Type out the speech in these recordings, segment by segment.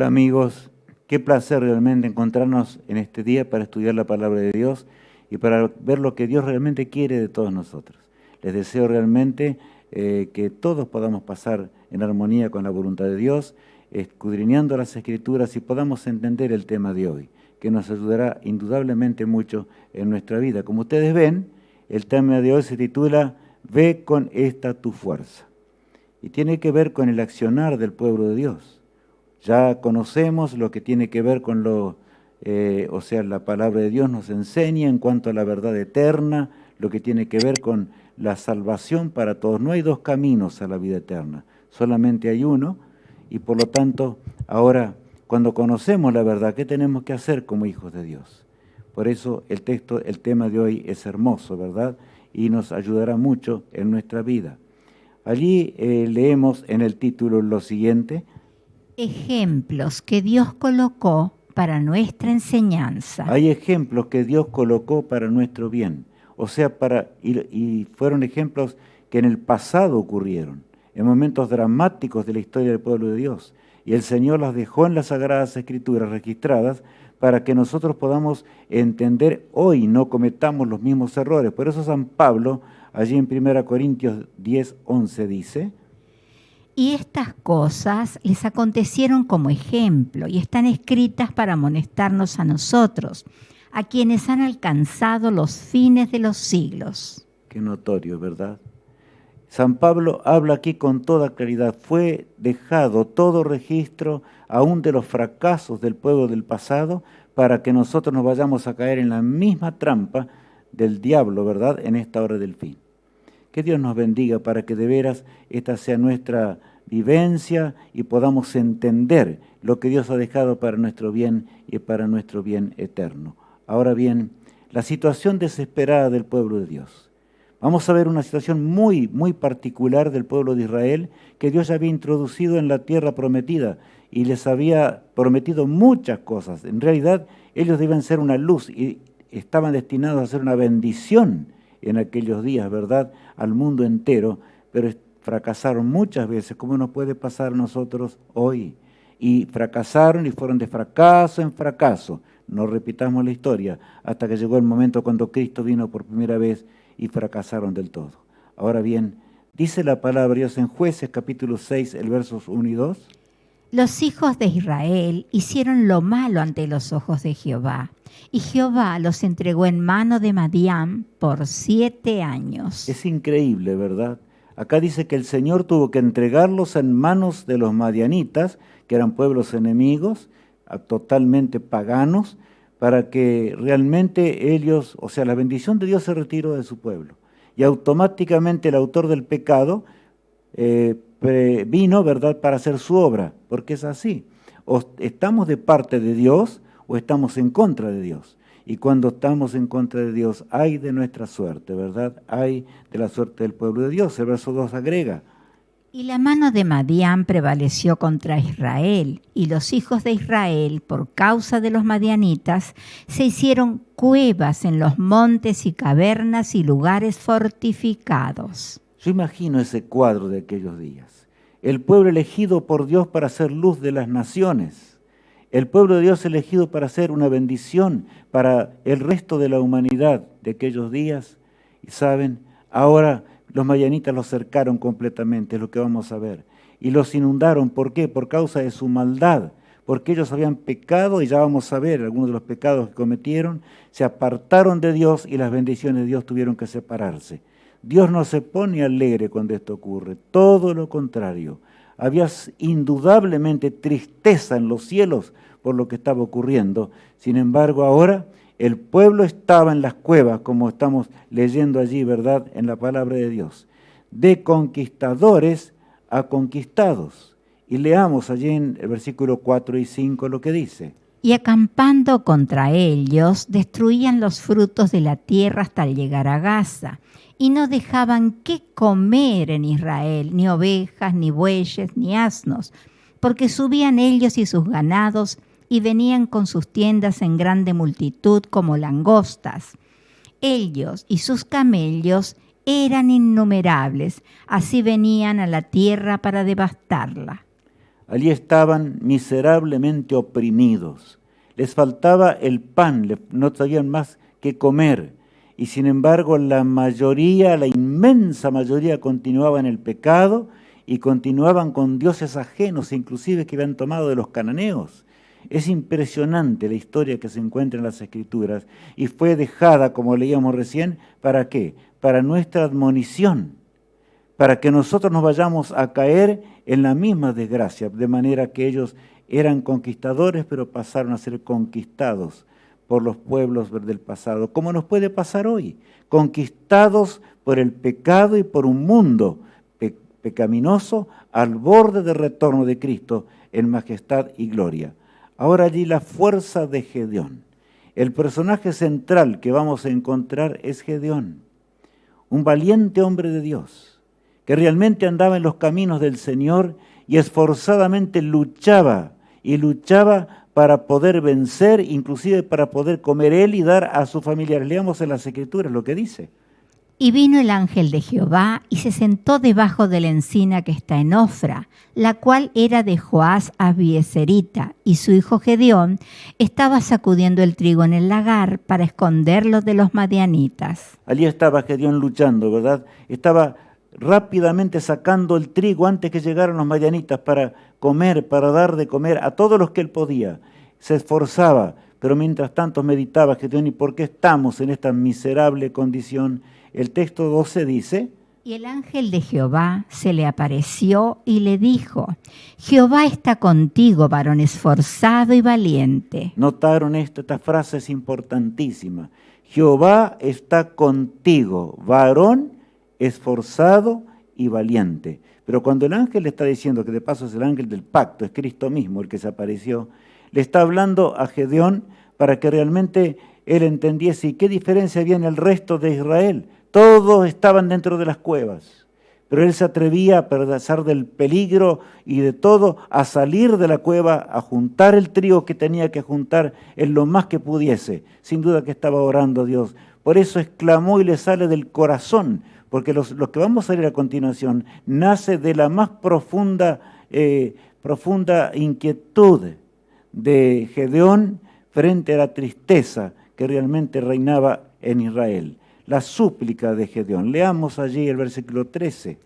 amigos, qué placer realmente encontrarnos en este día para estudiar la palabra de Dios y para ver lo que Dios realmente quiere de todos nosotros. Les deseo realmente que todos podamos pasar en armonía con la voluntad de Dios, escudriñando las Escrituras y podamos entender el tema de hoy, que nos ayudará indudablemente mucho en nuestra vida. Como ustedes ven, el tema de hoy se titula Ve con esta tu fuerza y tiene que ver con el accionar del pueblo de Dios. Ya conocemos lo que tiene que ver con la palabra de Dios nos enseña en cuanto a la verdad eterna, lo que tiene que ver con la salvación para todos. No hay dos caminos a la vida eterna, solamente hay uno, y por lo tanto, ahora, cuando conocemos la verdad, ¿qué tenemos que hacer como hijos de Dios? Por eso el tema de hoy es hermoso, ¿verdad? Y nos ayudará mucho en nuestra vida. Allí leemos en el título lo siguiente: ejemplos que Dios colocó para nuestra enseñanza. Hay ejemplos que Dios colocó para nuestro bien, o sea, y fueron ejemplos que en el pasado ocurrieron, en momentos dramáticos de la historia del pueblo de Dios, y el Señor las dejó en las Sagradas Escrituras registradas para que nosotros podamos entender hoy, no cometamos los mismos errores. Por eso San Pablo, allí en 1 Corintios 10:11 dice: Y estas cosas les acontecieron como ejemplo y están escritas para amonestarnos a nosotros, a quienes han alcanzado los fines de los siglos. Qué notorio, ¿verdad? San Pablo habla aquí con toda claridad. Fue dejado todo registro, aún de los fracasos del pueblo del pasado, para que nosotros nos vayamos a caer en la misma trampa del diablo, ¿verdad?, en esta hora del fin. Que Dios nos bendiga para que de veras esta sea nuestra vivencia y podamos entender lo que Dios ha dejado para nuestro bien y para nuestro bien eterno. Ahora bien, la situación desesperada del pueblo de Dios. Vamos a ver una situación muy, muy particular del pueblo de Israel que Dios ya había introducido en la tierra prometida y les había prometido muchas cosas. En realidad, ellos deben ser una luz y estaban destinados a ser una bendición en aquellos días, ¿verdad?, al mundo entero, pero fracasaron muchas veces, como nos puede pasar a nosotros hoy. Y fracasaron y fueron de fracaso en fracaso. No repitamos la historia, hasta que llegó el momento cuando Cristo vino por primera vez y fracasaron del todo. Ahora bien, dice la palabra de Dios en Jueces capítulo 6, el versos 1 y 2. Los hijos de Israel hicieron lo malo ante los ojos de Jehová, y Jehová los entregó en mano de Madián por 7 años. Es increíble, ¿verdad? Acá dice que el Señor tuvo que entregarlos en manos de los madianitas, que eran pueblos enemigos, totalmente paganos, para que realmente ellos, o sea, la bendición de Dios se retiró de su pueblo. Y automáticamente el autor del pecado vino, ¿verdad?, para hacer su obra, porque es así. O estamos de parte de Dios o estamos en contra de Dios. Y cuando estamos en contra de Dios, hay de nuestra suerte, ¿verdad? Hay de la suerte del pueblo de Dios. El verso 2 agrega: Y la mano de Madián prevaleció contra Israel, y los hijos de Israel, por causa de los madianitas, se hicieron cuevas en los montes y cavernas y lugares fortificados. Yo imagino ese cuadro de aquellos días. El pueblo elegido por Dios para ser luz de las naciones. El pueblo de Dios elegido para ser una bendición para el resto de la humanidad de aquellos días. Y saben, ahora los madianitas los cercaron completamente, es lo que vamos a ver. Y los inundaron, ¿por qué? Por causa de su maldad, porque ellos habían pecado, y ya vamos a ver algunos de los pecados que cometieron, se apartaron de Dios y las bendiciones de Dios tuvieron que separarse. Dios no se pone alegre cuando esto ocurre, todo lo contrario. Había indudablemente tristeza en los cielos por lo que estaba ocurriendo. Sin embargo, ahora el pueblo estaba en las cuevas, como estamos leyendo allí, ¿verdad?, en la palabra de Dios. De conquistadores a conquistados. Y leamos allí en el versículo 4 y 5 lo que dice. Y acampando contra ellos, destruían los frutos de la tierra hasta llegar a Gaza, y no dejaban qué comer en Israel, ni ovejas, ni bueyes, ni asnos, porque subían ellos y sus ganados, y venían con sus tiendas en grande multitud como langostas. Ellos y sus camellos eran innumerables, así venían a la tierra para devastarla. Allí estaban miserablemente oprimidos. Les faltaba el pan, no sabían más qué comer. Y sin embargo la inmensa mayoría continuaba en el pecado y continuaban con dioses ajenos, inclusive que habían tomado de los cananeos. Es impresionante la historia que se encuentra en las Escrituras y fue dejada, como leíamos recién, ¿para qué? Para nuestra admonición, para que nosotros nos vayamos a caer en la misma desgracia, de manera que ellos eran conquistadores, pero pasaron a ser conquistados por los pueblos del pasado, como nos puede pasar hoy, conquistados por el pecado y por un mundo pecaminoso al borde del retorno de Cristo en majestad y gloria. Ahora allí la fuerza de Gedeón. El personaje central que vamos a encontrar es Gedeón, un valiente hombre de Dios, que realmente andaba en los caminos del Señor y esforzadamente luchaba para poder vencer, inclusive para poder comer él y dar a sus familiares. Leamos en las Escrituras lo que dice. Y vino el ángel de Jehová y se sentó debajo de la encina que está en Ofra, la cual era de Joás Abieserita, y su hijo Gedeón estaba sacudiendo el trigo en el lagar para esconderlo de los madianitas. Allí estaba Gedeón luchando, ¿verdad? Estaba rápidamente sacando el trigo antes que llegaran los madianitas para comer, para dar de comer a todos los que él podía. Se esforzaba, pero mientras tanto meditaba Gedeón, ¿y por qué estamos en esta miserable condición? El texto 12 dice: y el ángel de Jehová se le apareció y le dijo: Jehová está contigo, varón esforzado y valiente. Notaron esto, esta frase es importantísima. Jehová está contigo, varón esforzado y valiente. Pero cuando el ángel le está diciendo, que de paso es el ángel del pacto, es Cristo mismo el que se apareció, le está hablando a Gedeón para que realmente él entendiese qué diferencia había en el resto de Israel. Todos estaban dentro de las cuevas, pero él se atrevía, a pesar del peligro y de todo, a salir de la cueva, a juntar el trigo que tenía que juntar en lo más que pudiese. Sin duda que estaba orando a Dios. Por eso exclamó y le sale del corazón, porque lo que vamos a leer a continuación nace de la más profunda inquietud de Gedeón frente a la tristeza que realmente reinaba en Israel. La súplica de Gedeón. Leamos allí el versículo 13.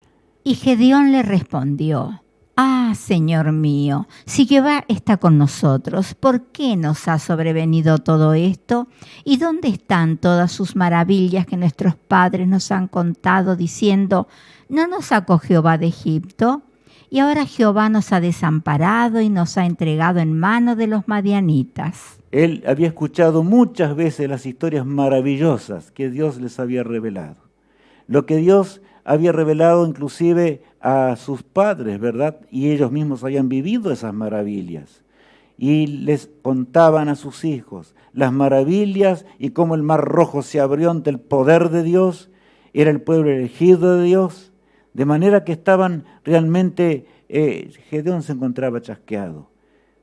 Y Gedeón le respondió: Ah, Señor mío, si Jehová está con nosotros, ¿por qué nos ha sobrevenido todo esto? ¿Y dónde están todas sus maravillas que nuestros padres nos han contado, diciendo: ¿no nos sacó Jehová de Egipto? Y ahora Jehová nos ha desamparado y nos ha entregado en mano de los madianitas. Él había escuchado muchas veces las historias maravillosas que Dios les había revelado. Lo que Dios había revelado inclusive a sus padres, ¿verdad? Y ellos mismos habían vivido esas maravillas. Y les contaban a sus hijos las maravillas y cómo el Mar Rojo se abrió ante el poder de Dios. Era el pueblo elegido de Dios. De manera que estaban realmente, Gedeón se encontraba chasqueado.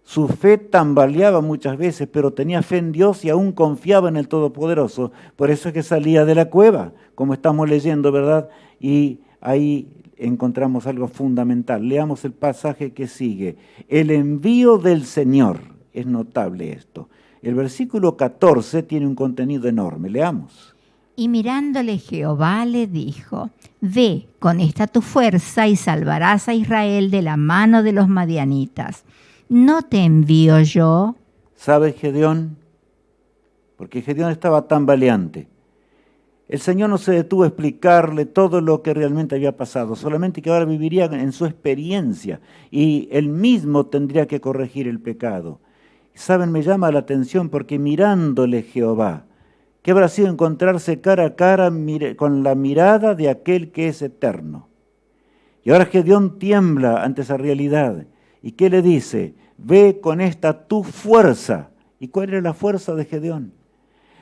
Su fe tambaleaba muchas veces, pero tenía fe en Dios y aún confiaba en el Todopoderoso. Por eso es que salía de la cueva, como estamos leyendo, ¿verdad? Y ahí encontramos algo fundamental. Leamos el pasaje que sigue. El envío del Señor. Es notable esto. El versículo 14 tiene un contenido enorme. Leamos. Y mirándole Jehová le dijo: Ve con esta tu fuerza y salvarás a Israel de la mano de los madianitas. ¿No te envío yo? ¿Sabes, Gedeón? Porque Gedeón estaba tan valiente. El Señor no se detuvo a explicarle todo lo que realmente había pasado, solamente que ahora viviría en su experiencia y él mismo tendría que corregir el pecado. ¿Saben? Me llama la atención porque mirándole Jehová, ¿qué habrá sido encontrarse cara a cara con la mirada de aquel que es eterno? Y ahora Gedeón tiembla ante esa realidad. ¿Y qué le dice? Ve con esta tu fuerza. ¿Y cuál era la fuerza de Gedeón?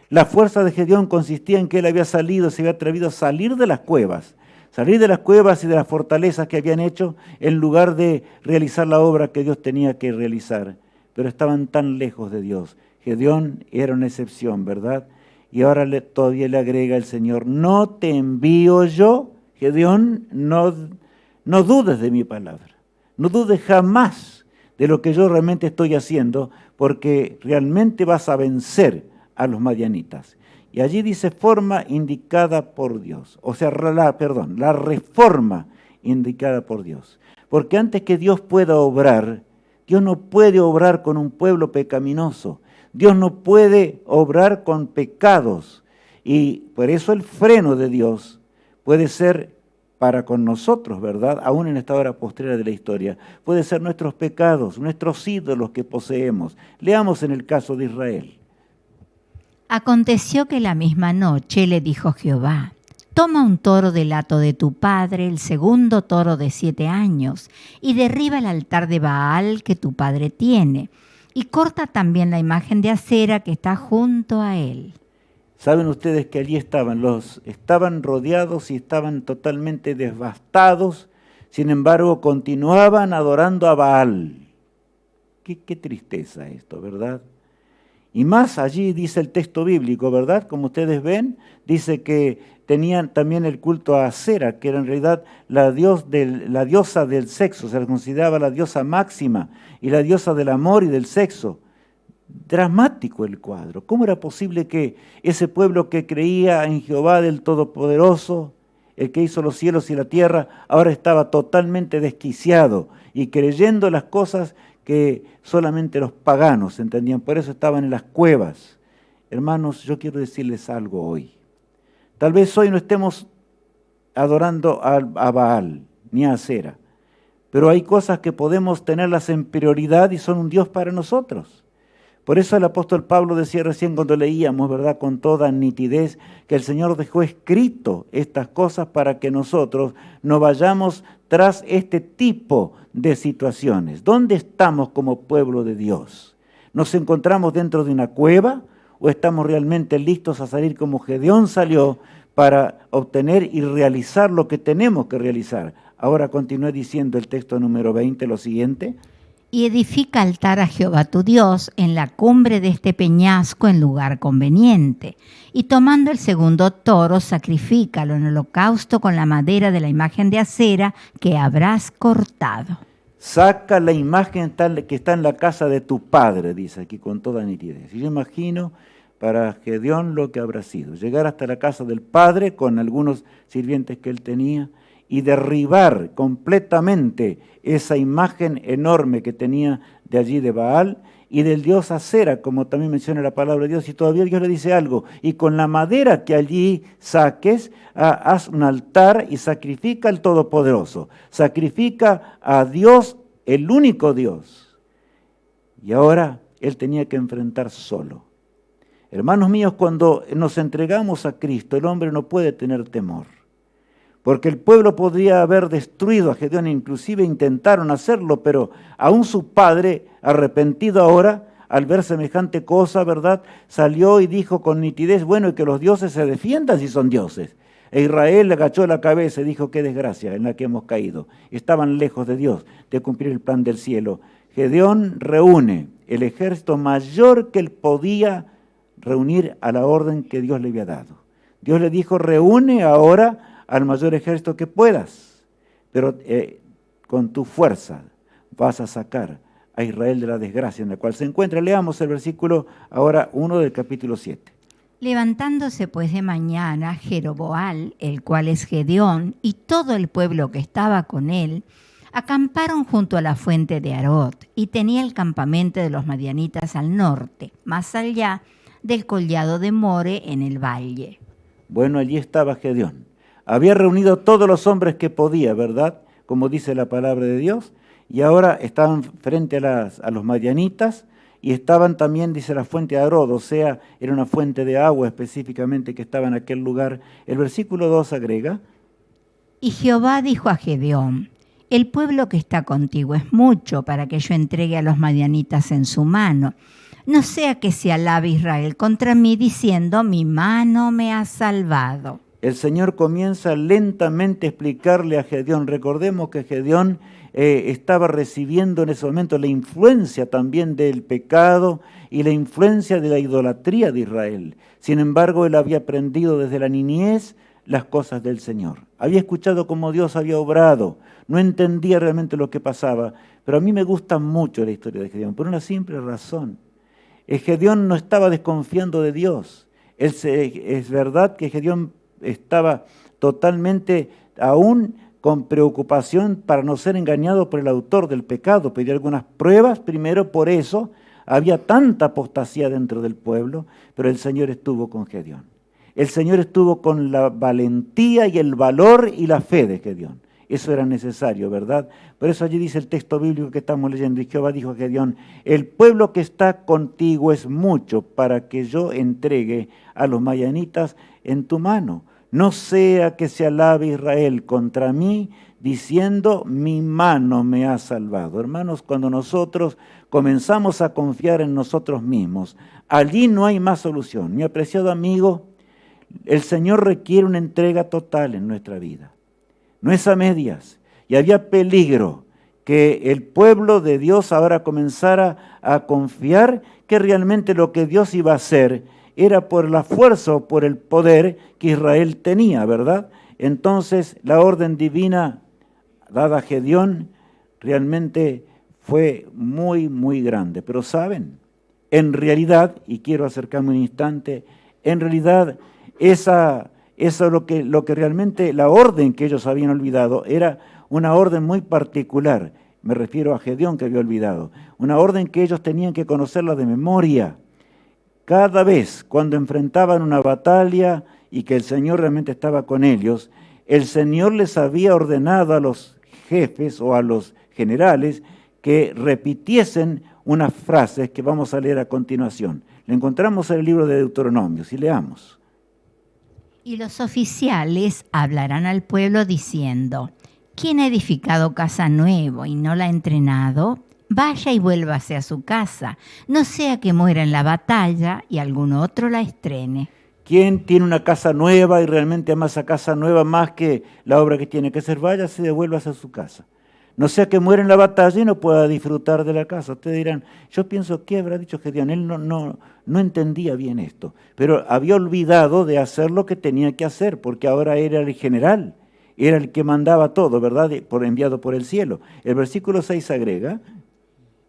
La fuerza de Gedeón consistía en que él había salido, se había atrevido a salir de las cuevas y de las fortalezas que habían hecho en lugar de realizar la obra que Dios tenía que realizar. Pero estaban tan lejos de Dios. Gedeón era una excepción, ¿verdad? Y ahora todavía le agrega el Señor: ¿no te envío yo? Gedeón, no dudes de mi palabra. No dudes jamás de lo que yo realmente estoy haciendo, porque realmente vas a vencer a los madianitas. Y allí dice forma indicada por Dios, o sea, la reforma indicada por Dios. Porque antes que Dios pueda obrar, Dios no puede obrar con un pueblo pecaminoso. Dios no puede obrar con pecados. Y por eso el freno de Dios puede ser para con nosotros, ¿verdad? Aún en esta hora postrera de la historia. Puede ser nuestros pecados, nuestros ídolos que poseemos. Leamos en el caso de Israel. Aconteció que la misma noche le dijo Jehová: toma un toro del hato de tu padre, el segundo toro de 7 años, y derriba el altar de Baal que tu padre tiene, y corta también la imagen de acera que está junto a él. Saben ustedes que allí estaban rodeados y estaban totalmente devastados, sin embargo continuaban adorando a Baal. Qué tristeza esto, ¿verdad? Y más allí dice el texto bíblico, ¿verdad? Como ustedes ven, dice que tenían también el culto a Acera, que era en realidad la diosa del sexo, se la consideraba la diosa máxima y la diosa del amor y del sexo. Dramático el cuadro. ¿Cómo era posible que ese pueblo que creía en Jehová del Todopoderoso, el que hizo los cielos y la tierra, ahora estaba totalmente desquiciado y creyendo las cosas que solamente los paganos entendían? Por eso estaban en las cuevas. Hermanos, yo quiero decirles algo hoy. Tal vez hoy no estemos adorando a Baal ni a Acera, pero hay cosas que podemos tenerlas en prioridad y son un Dios para nosotros. Por eso el apóstol Pablo decía recién cuando leíamos, ¿verdad?, con toda nitidez, que el Señor dejó escrito estas cosas para que nosotros no vayamos tras este tipo de situaciones. ¿Dónde estamos como pueblo de Dios? ¿Nos encontramos dentro de una cueva o estamos realmente listos a salir como Gedeón salió para obtener y realizar lo que tenemos que realizar? Ahora continúa diciendo el texto número 20 lo siguiente. Y edifica altar a Jehová tu Dios en la cumbre de este peñasco en lugar conveniente. Y tomando el segundo toro, sacrifícalo en holocausto con la madera de la imagen de acera que habrás cortado. Saca la imagen que está en la casa de tu padre, dice aquí con toda nitidez. Y yo imagino para Gedeón lo que habrá sido. Llegar hasta la casa del padre con algunos sirvientes que él tenía y derribar completamente esa imagen enorme que tenía de allí de Baal y del dios Acera, como también menciona la palabra de Dios. Y todavía Dios le dice algo: y con la madera que allí saques, haz un altar y sacrifica al Todopoderoso. Sacrifica a Dios, el único Dios. Y ahora él tenía que enfrentar solo. Hermanos míos, cuando nos entregamos a Cristo, el hombre no puede tener temor. Porque el pueblo podría haber destruido a Gedeón, inclusive intentaron hacerlo, pero aún su padre, arrepentido ahora, al ver semejante cosa, ¿verdad?, salió y dijo con nitidez: bueno, y que los dioses se defiendan si son dioses. E Israel agachó la cabeza y dijo: qué desgracia en la que hemos caído. Estaban lejos de Dios, de cumplir el plan del cielo. Gedeón reúne el ejército mayor que él podía reunir a la orden que Dios le había dado. Dios le dijo: reúne ahora al mayor ejército que puedas, pero con tu fuerza vas a sacar a Israel de la desgracia en la cual se encuentra. Leamos el versículo ahora 1 del capítulo 7. Levantándose pues de mañana Jeroboal, el cual es Gedeón, y todo el pueblo que estaba con él, acamparon junto a la fuente de Arot, y tenía el campamento de los madianitas al norte, más allá del collado de More en el valle. Bueno, allí estaba Gedeón. Había reunido todos los hombres que podía, ¿verdad?, como dice la palabra de Dios, y ahora estaban frente a los madianitas, y estaban también, dice, la fuente de Arod, o sea, era una fuente de agua específicamente que estaba en aquel lugar. El versículo 2 agrega: y Jehová dijo a Gedeón: el pueblo que está contigo es mucho para que yo entregue a los madianitas en su mano. No sea que se alabe Israel contra mí diciendo: mi mano me ha salvado. El Señor comienza lentamente a explicarle a Gedeón. Recordemos que Gedeón estaba recibiendo en ese momento la influencia también del pecado y la influencia de la idolatría de Israel. Sin embargo, él había aprendido desde la niñez las cosas del Señor. Había escuchado cómo Dios había obrado, no entendía realmente lo que pasaba, Pero a mí me gusta mucho la historia de Gedeón, por una simple razón. Gedeón no estaba desconfiando de Dios. Es verdad que Gedeón estaba totalmente aún con preocupación para no ser engañado por el autor del pecado. Pidió algunas pruebas, primero por eso había tanta apostasía dentro del pueblo, pero el Señor estuvo con Gedeón. El Señor estuvo con la valentía y el valor y la fe de Gedeón. Eso era necesario, ¿verdad? Por eso allí dice el texto bíblico que estamos leyendo, y Jehová dijo a Gedeón: el pueblo que está contigo es mucho para que yo entregue a los madianitas en tu mano. No sea que se alabe Israel contra mí, diciendo, mi mano me ha salvado. Hermanos, cuando nosotros comenzamos a confiar en nosotros mismos, allí no hay más solución. Mi apreciado amigo, el Señor requiere una entrega total en nuestra vida. No es a medias. Y había peligro que el pueblo de Dios ahora comenzara a confiar que realmente lo que Dios iba a hacer era por la fuerza o por el poder que Israel tenía, ¿verdad? Entonces la orden divina dada a Gedeón realmente fue muy, muy grande. Pero ¿saben? En realidad, y quiero acercarme un instante, en realidad eso lo que realmente, la orden que ellos habían olvidado, era una orden muy particular. Me refiero a Gedeón que había olvidado. Una orden que ellos tenían que conocerla de memoria. Cada vez cuando enfrentaban una batalla y que el Señor realmente estaba con ellos, el Señor les había ordenado a los jefes o a los generales que repitiesen unas frases que vamos a leer a continuación. La encontramos en el libro de Deuteronomio, si leamos. Y los oficiales hablarán al pueblo diciendo: ¿quién ha edificado casa nueva y no la ha entrenado? Vaya y vuélvase a su casa, no sea que muera en la batalla y algún otro la estrene. ¿Quién tiene una casa nueva y realmente ama esa casa nueva más que la obra que tiene que hacer? Váyase y devuélvase a su casa. No sea que muera en la batalla y no pueda disfrutar de la casa. Ustedes dirán, yo pienso, ¿qué habrá dicho Gedeón? Él no entendía bien esto, pero había olvidado de hacer lo que tenía que hacer, porque ahora era el general, era el que mandaba todo, ¿verdad? Enviado por el cielo. El versículo 6 agrega: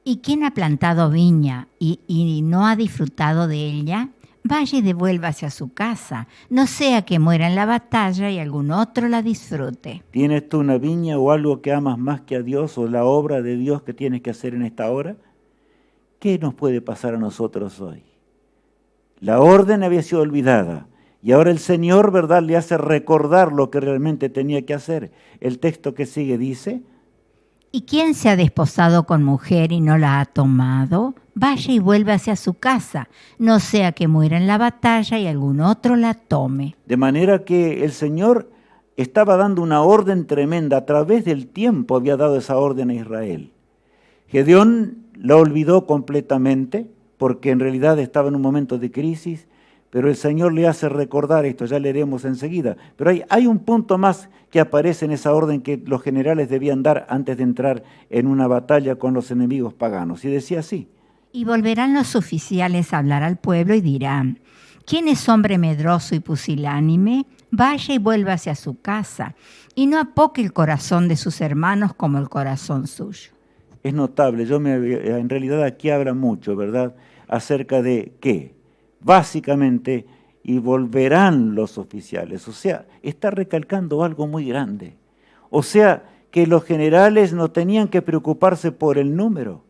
¿y quién ha plantado viña y no ha disfrutado de ella? Vaya y devuélvase a su casa, no sea que muera en la batalla y algún otro la disfrute. ¿Tienes tú una viña o algo que amas más que a Dios, o la obra de Dios que tienes que hacer en esta hora? ¿Qué nos puede pasar a nosotros hoy? La orden había sido olvidada y ahora el Señor, ¿verdad?, le hace recordar lo que realmente tenía que hacer. El texto que sigue dice: ¿y quién se ha desposado con mujer y no la ha tomado? Vaya y vuélvase a su casa, no sea que muera en la batalla y algún otro la tome. De manera que el Señor estaba dando una orden tremenda. A través del tiempo había dado esa orden a Israel. Gedeón la olvidó completamente porque en realidad estaba en un momento de crisis, pero el Señor le hace recordar esto, ya leeremos enseguida. Pero hay un punto más que aparece en esa orden que los generales debían dar antes de entrar en una batalla con los enemigos paganos. Y decía así: y volverán los oficiales a hablar al pueblo y dirán: ¿quién es hombre medroso y pusilánime? Vaya y vuélvase a su casa, y no apoque el corazón de sus hermanos como el corazón suyo. Es notable, en realidad aquí habla mucho, ¿verdad?, acerca de qué. Básicamente, y volverán los oficiales. O sea, está recalcando algo muy grande. O sea, que los generales no tenían que preocuparse por el número.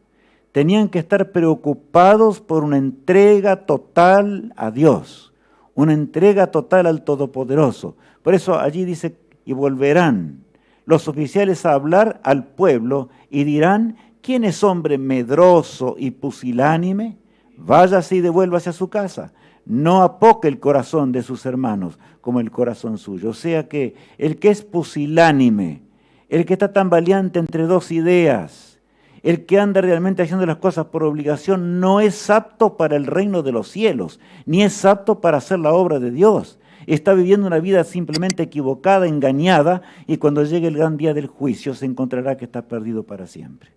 Tenían que estar preocupados por una entrega total a Dios. Una entrega total al Todopoderoso. Por eso allí dice, y volverán los oficiales a hablar al pueblo y dirán: ¿quién es hombre medroso y pusilánime? Váyase y devuélvase a su casa. No apoque el corazón de sus hermanos como el corazón suyo. O sea que el que es pusilánime, el que está tambaleante entre dos ideas, el que anda realmente haciendo las cosas por obligación, no es apto para el reino de los cielos, ni es apto para hacer la obra de Dios. Está viviendo una vida simplemente equivocada, engañada, y cuando llegue el gran día del juicio se encontrará que está perdido para siempre.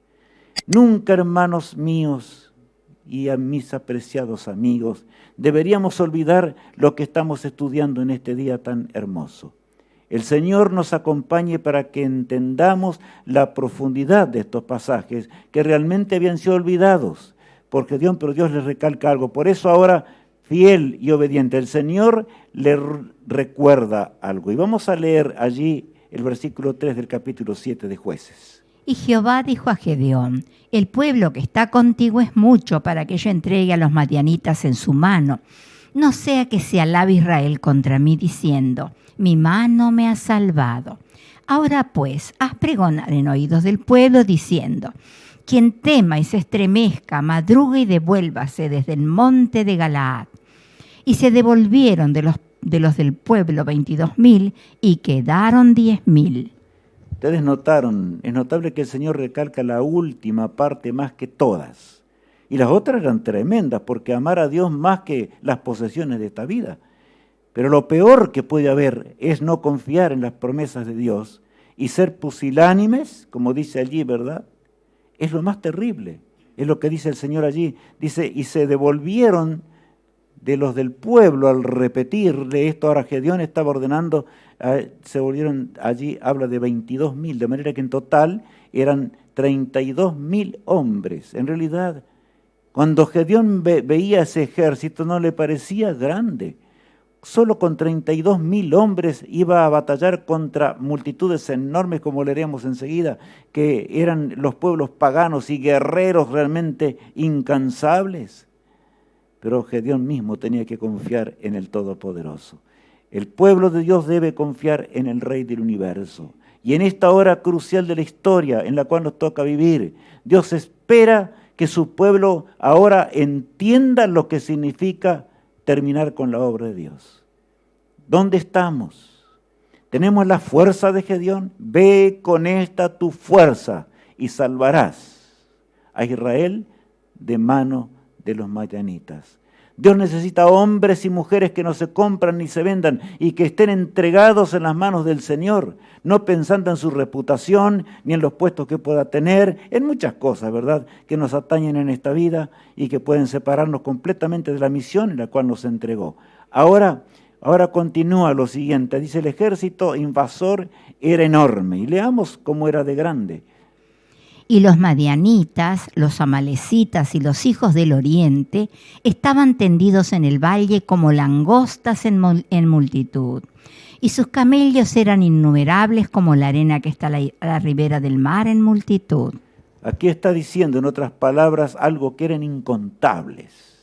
Nunca, hermanos míos y a mis apreciados amigos, deberíamos olvidar lo que estamos estudiando en este día tan hermoso. El Señor nos acompañe para que entendamos la profundidad de estos pasajes que realmente habían sido olvidados, porque pero Dios les recalca algo. Por eso ahora, fiel y obediente, el Señor le recuerda algo. Y vamos a leer allí el versículo 3 del capítulo 7 de Jueces. Y Jehová dijo a Gedeón: el pueblo que está contigo es mucho para que yo entregue a los madianitas en su mano. No sea que se alabe Israel contra mí diciendo: mi mano me ha salvado. Ahora pues, haz pregonar en oídos del pueblo diciendo: quien tema y se estremezca, madrugue y devuélvase desde el monte de Galaad. Y se devolvieron de los del pueblo 22.000 y quedaron 10.000. Ustedes notaron, es notable que el Señor recalca la última parte más que todas. Y las otras eran tremendas, porque amar a Dios más que las posesiones de esta vida. Pero lo peor que puede haber es no confiar en las promesas de Dios y ser pusilánimes, como dice allí, ¿verdad? Es lo más terrible. Es lo que dice el Señor allí. Dice, y se devolvieron de los del pueblo al repetirle esto. Ahora Gedeón estaba ordenando, se volvieron allí, habla de 22.000, de manera que en total eran 32.000 hombres. En realidad, cuando Gedeón veía ese ejército no le parecía grande. Solo con 32.000 hombres iba a batallar contra multitudes enormes, como leeremos enseguida, que eran los pueblos paganos y guerreros realmente incansables. Pero Gedeón mismo tenía que confiar en el Todopoderoso. El pueblo de Dios debe confiar en el Rey del universo. Y en esta hora crucial de la historia en la cual nos toca vivir, Dios espera que su pueblo ahora entienda lo que significa terminar con la obra de Dios. ¿Dónde estamos? ¿Tenemos la fuerza de Gedeón? Ve con esta tu fuerza y salvarás a Israel de mano de los madianitas. Dios necesita hombres y mujeres que no se compran ni se vendan y que estén entregados en las manos del Señor, no pensando en su reputación ni en los puestos que pueda tener, en muchas cosas, ¿verdad?, que nos atañen en esta vida y que pueden separarnos completamente de la misión en la cual nos entregó. Ahora continúa lo siguiente, dice: el ejército invasor era enorme, y leamos cómo era de grande. Y los madianitas, los amalecitas y los hijos del oriente estaban tendidos en el valle como langostas en multitud. Y sus camellos eran innumerables como la arena que está a la ribera del mar en multitud. Aquí está diciendo, en otras palabras, algo que eran incontables.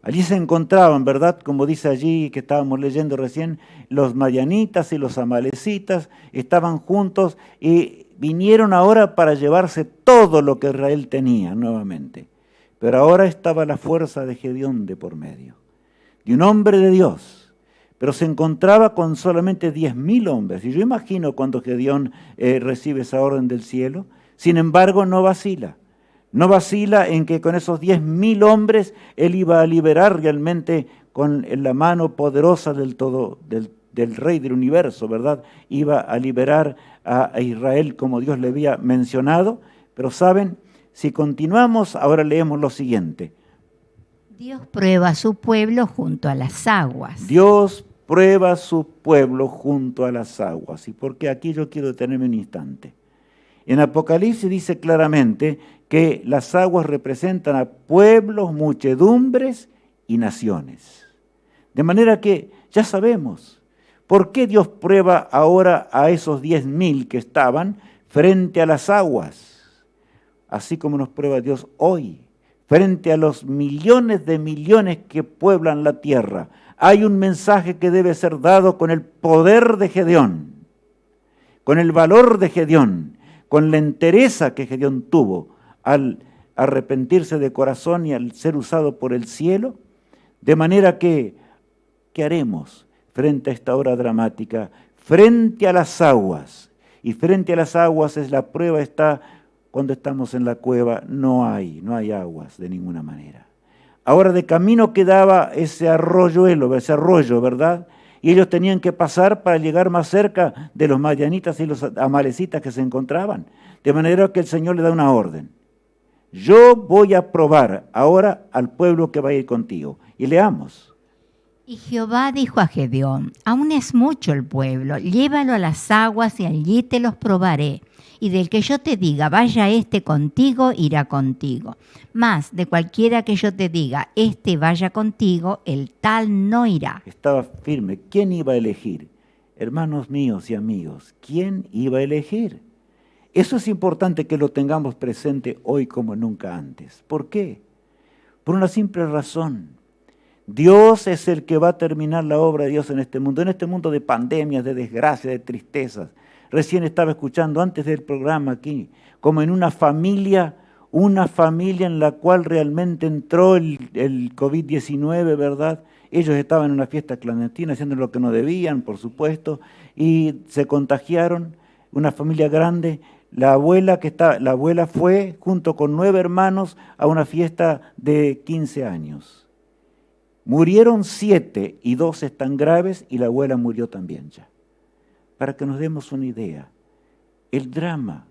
Allí se encontraban, ¿verdad?, como dice allí que estábamos leyendo recién, los madianitas y los amalecitas estaban juntos y vinieron ahora para llevarse todo lo que Israel tenía nuevamente. Pero ahora estaba la fuerza de Gedeón de por medio, de un hombre de Dios, pero se encontraba con solamente 10.000 hombres. Y yo imagino cuando Gedeón recibe esa orden del cielo, sin embargo no vacila. No vacila en que con esos 10.000 hombres él iba a liberar realmente con la mano poderosa del Rey del universo, ¿verdad? Iba a liberar a Israel como Dios le había mencionado. Pero saben, si continuamos, ahora leemos lo siguiente. Dios prueba a su pueblo junto a las aguas. Dios prueba a su pueblo junto a las aguas. Y porque aquí yo quiero detenerme un instante. En Apocalipsis dice claramente que las aguas representan a pueblos, muchedumbres y naciones. De manera que ya sabemos por qué Dios prueba ahora a esos 10.000 que estaban frente a las aguas, así como nos prueba Dios hoy, frente a los millones de millones que pueblan la tierra. Hay un mensaje que debe ser dado con el poder de Gedeón, con el valor de Gedeón, con la entereza que Gedeón tuvo al arrepentirse de corazón y al ser usado por el cielo, de manera que, ¿qué haremos frente a esta hora dramática? Frente a las aguas, y frente a las aguas es la prueba, está cuando estamos en la cueva, no hay aguas de ninguna manera. Ahora de camino quedaba ese arroyo, ¿verdad? Y ellos tenían que pasar para llegar más cerca de los madianitas y los amalecitas que se encontraban. De manera que el Señor le da una orden. Yo voy a probar ahora al pueblo que va a ir contigo. Y leamos. Y Jehová dijo a Gedeón: aún es mucho el pueblo, llévalo a las aguas y allí te los probaré. Y del que yo te diga, vaya este contigo, irá contigo. Mas de cualquiera que yo te diga, este vaya contigo, el tal no irá. Estaba firme. ¿Quién iba a elegir? Hermanos míos y amigos, ¿quién iba a elegir? Eso es importante que lo tengamos presente hoy como nunca antes. ¿Por qué? Por una simple razón. Dios es el que va a terminar la obra de Dios en este mundo de pandemias, de desgracia, de tristezas. Recién estaba escuchando antes del programa aquí, como en una familia en la cual realmente entró el COVID-19, ¿verdad? Ellos estaban en una fiesta clandestina haciendo lo que no debían, por supuesto, y se contagiaron, una familia grande. La abuela fue junto con 9 hermanos a una fiesta de 15 años. Murieron 7 y 2 están graves y la abuela murió también ya. Para que nos demos una idea, el drama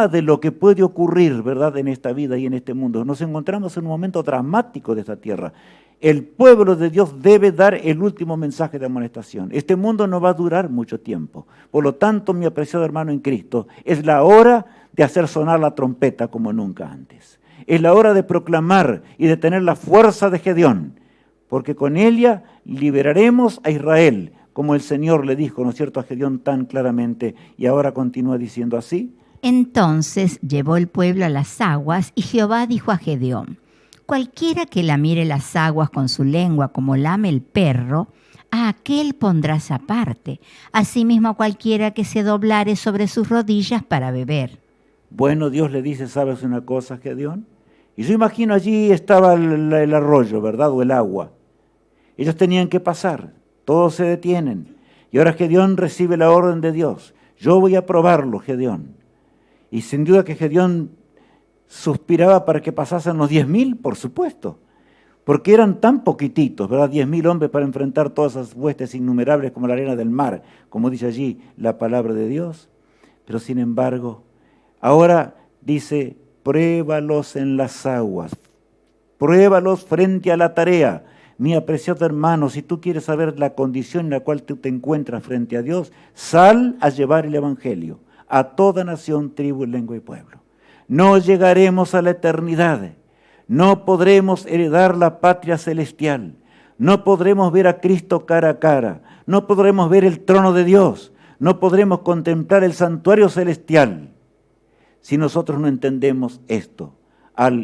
de lo que puede ocurrir, ¿verdad?, en esta vida y en este mundo. Nos encontramos en un momento dramático de esta tierra. El pueblo de Dios debe dar el último mensaje de amonestación. Este mundo no va a durar mucho tiempo. Por lo tanto, mi apreciado hermano en Cristo, es la hora de hacer sonar la trompeta como nunca antes. Es la hora de proclamar y de tener la fuerza de Gedeón, porque con ella liberaremos a Israel, como el Señor le dijo, ¿no es cierto?, a Gedeón tan claramente, y ahora continúa diciendo así. Entonces llevó el pueblo a las aguas, y Jehová dijo a Gedeón: cualquiera que lamiere las aguas con su lengua como lame el perro, a aquel pondrás aparte, asimismo a cualquiera que se doblare sobre sus rodillas para beber. Bueno, Dios le dice, ¿sabes una cosa, Gedeón? Y yo imagino allí estaba el arroyo, ¿verdad?, o el agua. Ellos tenían que pasar, todos se detienen. Y ahora Gedeón recibe la orden de Dios. Yo voy a probarlo, Gedeón. Y sin duda que Gedeón suspiraba para que pasasen los 10.000, por supuesto. Porque eran tan poquititos, ¿verdad? 10.000 hombres para enfrentar todas esas huestes innumerables como la arena del mar, como dice allí la palabra de Dios. Pero sin embargo, ahora dice, pruébalos en las aguas, pruébalos frente a la tarea. Mi apreciado hermano, si tú quieres saber la condición en la cual tú te encuentras frente a Dios, sal a llevar el Evangelio a toda nación, tribu, lengua y pueblo. No llegaremos a la eternidad, no podremos heredar la patria celestial, no podremos ver a Cristo cara a cara, no podremos ver el trono de Dios, no podremos contemplar el santuario celestial si nosotros no entendemos esto.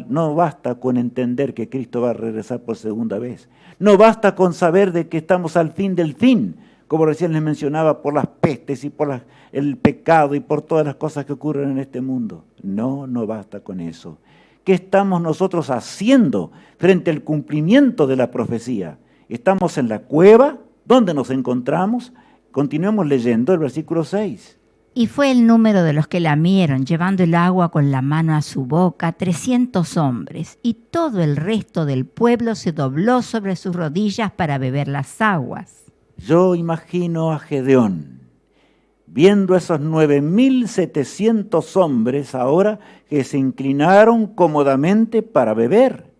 No basta con entender que Cristo va a regresar por segunda vez. No basta con saber de que estamos al fin del fin, como recién les mencionaba, por las pestes y por el pecado y por todas las cosas que ocurren en este mundo. No basta con eso. ¿Qué estamos nosotros haciendo frente al cumplimiento de la profecía? ¿Estamos en la cueva? ¿Dónde nos encontramos? Continuemos leyendo el versículo 6. Y fue el número de los que lamieron, llevando el agua con la mano a su boca, 300 hombres, y todo el resto del pueblo se dobló sobre sus rodillas para beber las aguas. Yo imagino a Gedeón viendo esos 9.700 hombres ahora que se inclinaron cómodamente para beber.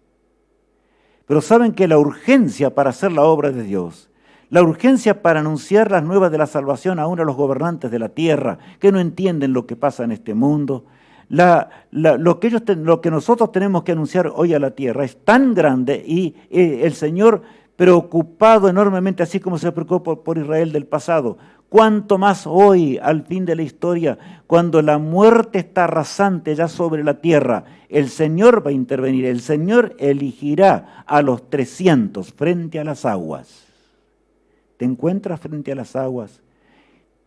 Pero saben que la urgencia para hacer la obra de Dios, la urgencia para anunciar las nuevas de la salvación aún a los gobernantes de la tierra, que no entienden lo que pasa en este mundo, lo que nosotros tenemos que anunciar hoy a la tierra es tan grande y el Señor preocupado enormemente, así como se preocupó por Israel del pasado. Cuánto más hoy, al fin de la historia, cuando la muerte está arrasante ya sobre la tierra, el Señor va a intervenir, el Señor elegirá a los 300 frente a las aguas. ¿Te encuentras frente a las aguas?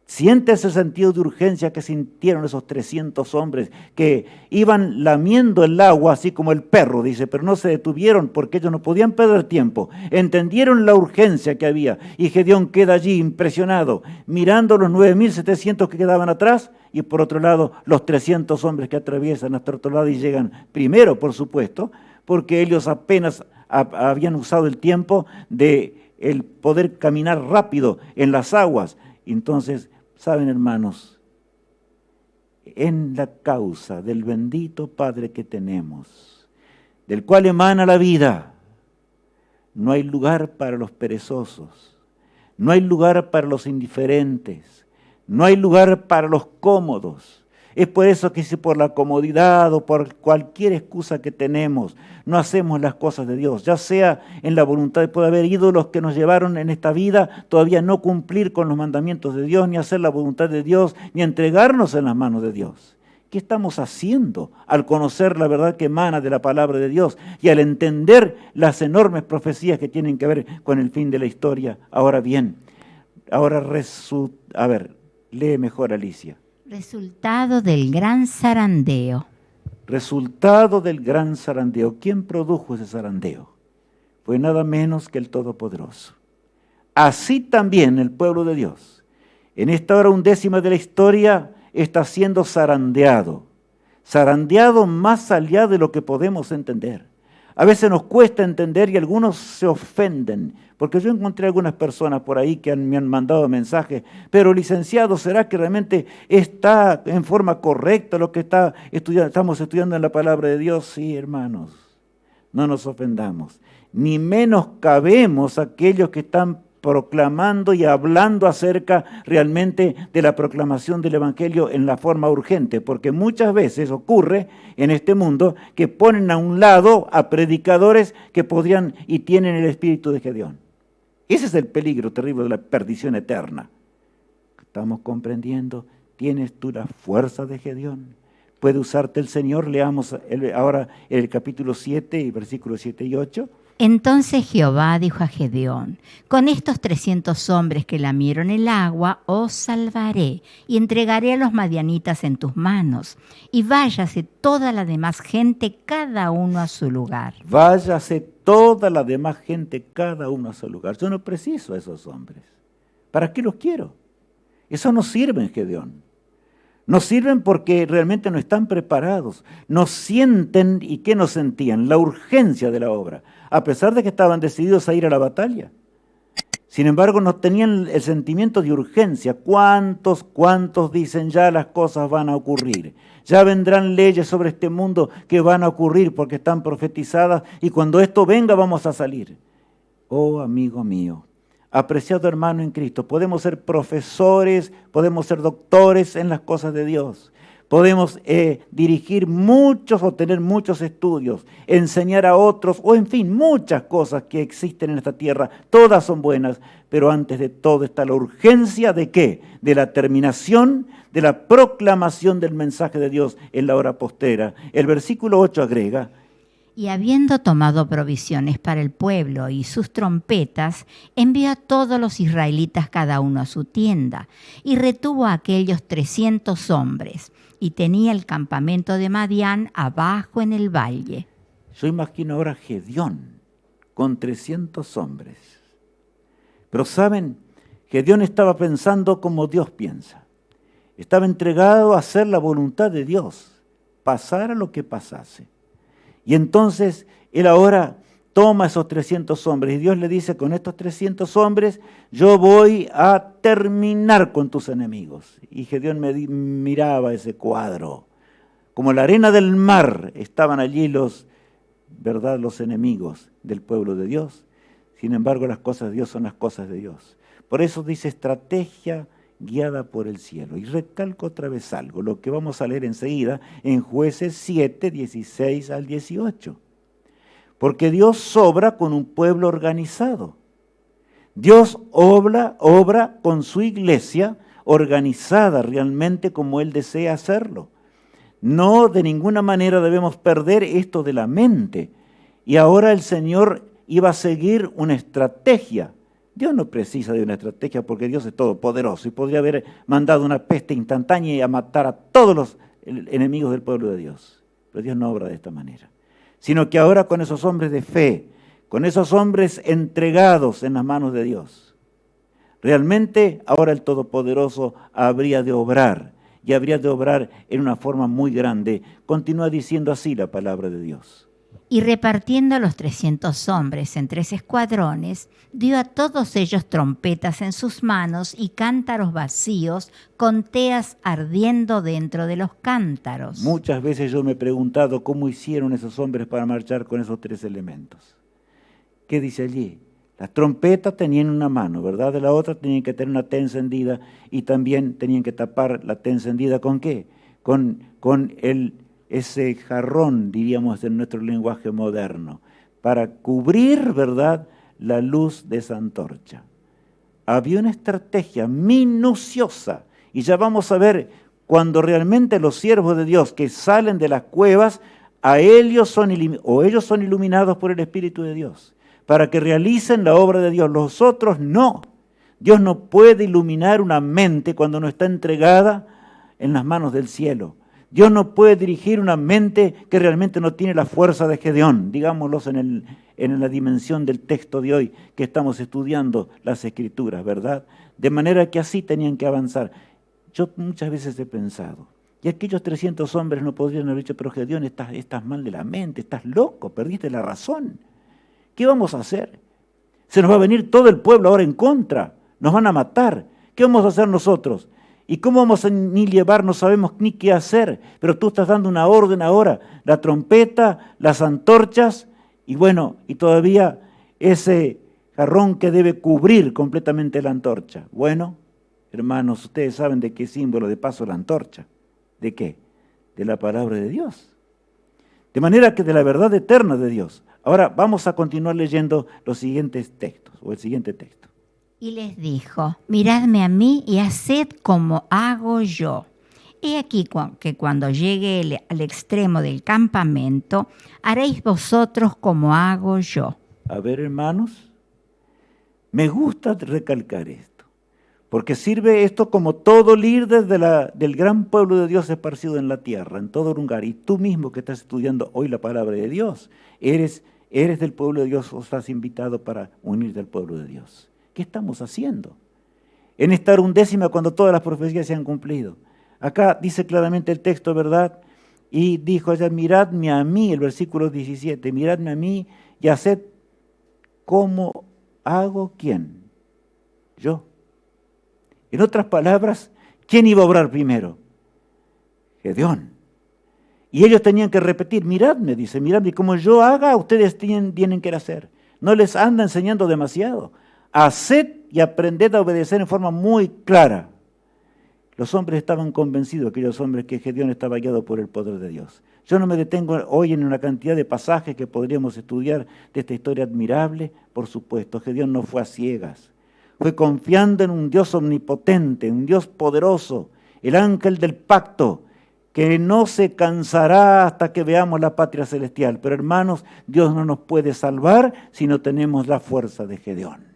¿Sientes ese sentido de urgencia que sintieron esos 300 hombres que iban lamiendo el agua así como el perro, dice, pero no se detuvieron porque ellos no podían perder tiempo? Entendieron la urgencia que había y Gedeón queda allí impresionado, mirando los 9.700 que quedaban atrás y por otro lado los 300 hombres que atraviesan hasta otro lado y llegan primero, por supuesto, porque ellos apenas habían usado el tiempo de el poder caminar rápido en las aguas. Entonces, saben, hermanos, en la causa del bendito Padre que tenemos, del cual emana la vida, no hay lugar para los perezosos, no hay lugar para los indiferentes, no hay lugar para los cómodos. Es por eso que si por la comodidad o por cualquier excusa que tenemos, no hacemos las cosas de Dios, ya sea en la voluntad de puede haber ídolos que nos llevaron en esta vida todavía no cumplir con los mandamientos de Dios, ni hacer la voluntad de Dios, ni entregarnos en las manos de Dios. ¿Qué estamos haciendo al conocer la verdad que emana de la palabra de Dios y al entender las enormes profecías que tienen que ver con el fin de la historia? Ahora bien, lee mejor, Alicia. Resultado del gran zarandeo. Resultado del gran zarandeo. ¿Quién produjo ese zarandeo? Fue nada menos que el Todopoderoso. Así también el pueblo de Dios, en esta hora 1/10 de la historia, está siendo zarandeado más allá de lo que podemos entender. A veces nos cuesta entender y algunos se ofenden, porque yo encontré algunas personas por ahí que me han mandado mensajes, pero licenciado, ¿será que realmente está en forma correcta lo que estamos estudiando en la palabra de Dios? Sí, hermanos, no nos ofendamos, ni menos cabemos aquellos que están proclamando y hablando acerca realmente de la proclamación del Evangelio en la forma urgente, porque muchas veces ocurre en este mundo que ponen a un lado a predicadores que podrían y tienen el espíritu de Gedeón. Ese es el peligro terrible de la perdición eterna. ¿Estamos comprendiendo? ¿Tienes tú la fuerza de Gedeón? ¿Puede usarte el Señor? Leamos ahora el capítulo 7, versículos 7 y 8. Entonces Jehová dijo a Gedeón: con estos 300 hombres que lamieron el agua, os salvaré, y entregaré a los madianitas en tus manos, y váyase toda la demás gente, cada uno a su lugar. Váyase toda la demás gente, cada uno a su lugar. Yo no preciso a esos hombres. ¿Para qué los quiero? Eso no sirve, Gedeón. No sirven porque realmente no están preparados, no sienten, ¿y qué no sentían? La urgencia de la obra, a pesar de que estaban decididos a ir a la batalla. Sin embargo, no tenían el sentimiento de urgencia. ¿Cuántos dicen ya las cosas van a ocurrir? Ya vendrán leyes sobre este mundo que van a ocurrir porque están profetizadas y cuando esto venga vamos a salir. Oh, amigo mío. Apreciado hermano en Cristo, podemos ser profesores, podemos ser doctores en las cosas de Dios, podemos dirigir muchos o tener muchos estudios, enseñar a otros, o en fin, muchas cosas que existen en esta tierra, todas son buenas, pero antes de todo está la urgencia de ¿qué? De la terminación, de la proclamación del mensaje de Dios en la hora postera. El versículo 8 agrega: y habiendo tomado provisiones para el pueblo y sus trompetas, envió a todos los israelitas cada uno a su tienda, y retuvo a aquellos 300 hombres, y tenía el campamento de Madián abajo en el valle. Yo imagino ahora a Gedeón con 300 hombres. Pero saben, Gedeón estaba pensando como Dios piensa. Estaba entregado a hacer la voluntad de Dios, pasara lo que pasase. Y entonces él ahora toma esos 300 hombres y Dios le dice: con estos 300 hombres yo voy a terminar con tus enemigos. Y Gedeón miraba ese cuadro. Como la arena del mar estaban allí los enemigos del pueblo de Dios. Sin embargo, las cosas de Dios son las cosas de Dios. Por eso dice estrategia guiada por el cielo. Y recalco otra vez algo, lo que vamos a leer enseguida en Jueces 7, 16 al 18. Porque Dios obra con un pueblo organizado. Dios obra con su iglesia organizada realmente como Él desea hacerlo. No, de ninguna manera debemos perder esto de la mente. Y ahora el Señor iba a seguir una estrategia. Dios no precisa de una estrategia porque Dios es todopoderoso y podría haber mandado una peste instantánea y a matar a todos los enemigos del pueblo de Dios. Pero Dios no obra de esta manera. Sino que ahora con esos hombres de fe, con esos hombres entregados en las manos de Dios, realmente ahora el Todopoderoso habría de obrar y habría de obrar en una forma muy grande. Continúa diciendo así la palabra de Dios. Y repartiendo los 300 hombres en 3 escuadrones, dio a todos ellos trompetas en sus manos y cántaros vacíos, con teas ardiendo dentro de los cántaros. Muchas veces yo me he preguntado cómo hicieron esos hombres para marchar con esos 3 elementos. ¿Qué dice allí? Las trompetas tenían una mano, ¿verdad? De la otra tenían que tener una T encendida y también tenían que tapar la T encendida ¿con qué? Con ese jarrón, diríamos en nuestro lenguaje moderno, para cubrir, ¿verdad?, la luz de esa antorcha. Había una estrategia minuciosa y ya vamos a ver cuando realmente los siervos de Dios que salen de las cuevas, ellos son iluminados por el Espíritu de Dios para que realicen la obra de Dios. Los otros no. Dios no puede iluminar una mente cuando no está entregada en las manos del cielo. Dios no puede dirigir una mente que realmente no tiene la fuerza de Gedeón, digámoslo en la dimensión del texto de hoy que estamos estudiando las Escrituras, ¿verdad? De manera que así tenían que avanzar. Yo muchas veces he pensado, y aquellos 300 hombres no podrían haber dicho, pero Gedeón, estás mal de la mente, estás loco, perdiste la razón. ¿Qué vamos a hacer? Se nos va a venir todo el pueblo ahora en contra, nos van a matar. ¿Qué vamos a hacer nosotros? ¿Y cómo vamos a ni llevar? No sabemos ni qué hacer, pero tú estás dando una orden ahora, la trompeta, las antorchas, y bueno, y todavía ese jarrón que debe cubrir completamente la antorcha. Bueno, hermanos, ustedes saben de qué símbolo de paso la antorcha. ¿De qué? De la palabra de Dios. De manera que de la verdad eterna de Dios. Ahora vamos a continuar leyendo los siguientes textos, o el siguiente texto. Y les dijo, miradme a mí y haced como hago yo. He aquí que cuando llegue al extremo del campamento, haréis vosotros como hago yo. A ver, hermanos, me gusta recalcar esto, porque sirve esto como todo líder del gran pueblo de Dios esparcido en la tierra, en todo lugar. Y tú mismo que estás estudiando hoy la palabra de Dios, eres del pueblo de Dios o estás invitado para unirte al pueblo de Dios. ¿Qué estamos haciendo? En esta 1ª cuando todas las profecías se han cumplido. Acá dice claramente el texto, ¿verdad? Y dijo allá, miradme a mí, el versículo 17, miradme a mí y haced como hago ¿quién? Yo. En otras palabras, ¿quién iba a obrar primero? Gedeón. Y ellos tenían que repetir, miradme, dice, miradme, como yo haga, ustedes tienen que hacer. No les anda enseñando demasiado. Haced y aprended a obedecer en forma muy clara. Los hombres estaban convencidos, aquellos hombres, que Gedeón estaba guiado por el poder de Dios. Yo no me detengo hoy en una cantidad de pasajes que podríamos estudiar de esta historia admirable. Por supuesto, Gedeón no fue a ciegas. Fue confiando en un Dios omnipotente, un Dios poderoso, el ángel del pacto, que no se cansará hasta que veamos la patria celestial. Pero hermanos, Dios no nos puede salvar si no tenemos la fuerza de Gedeón.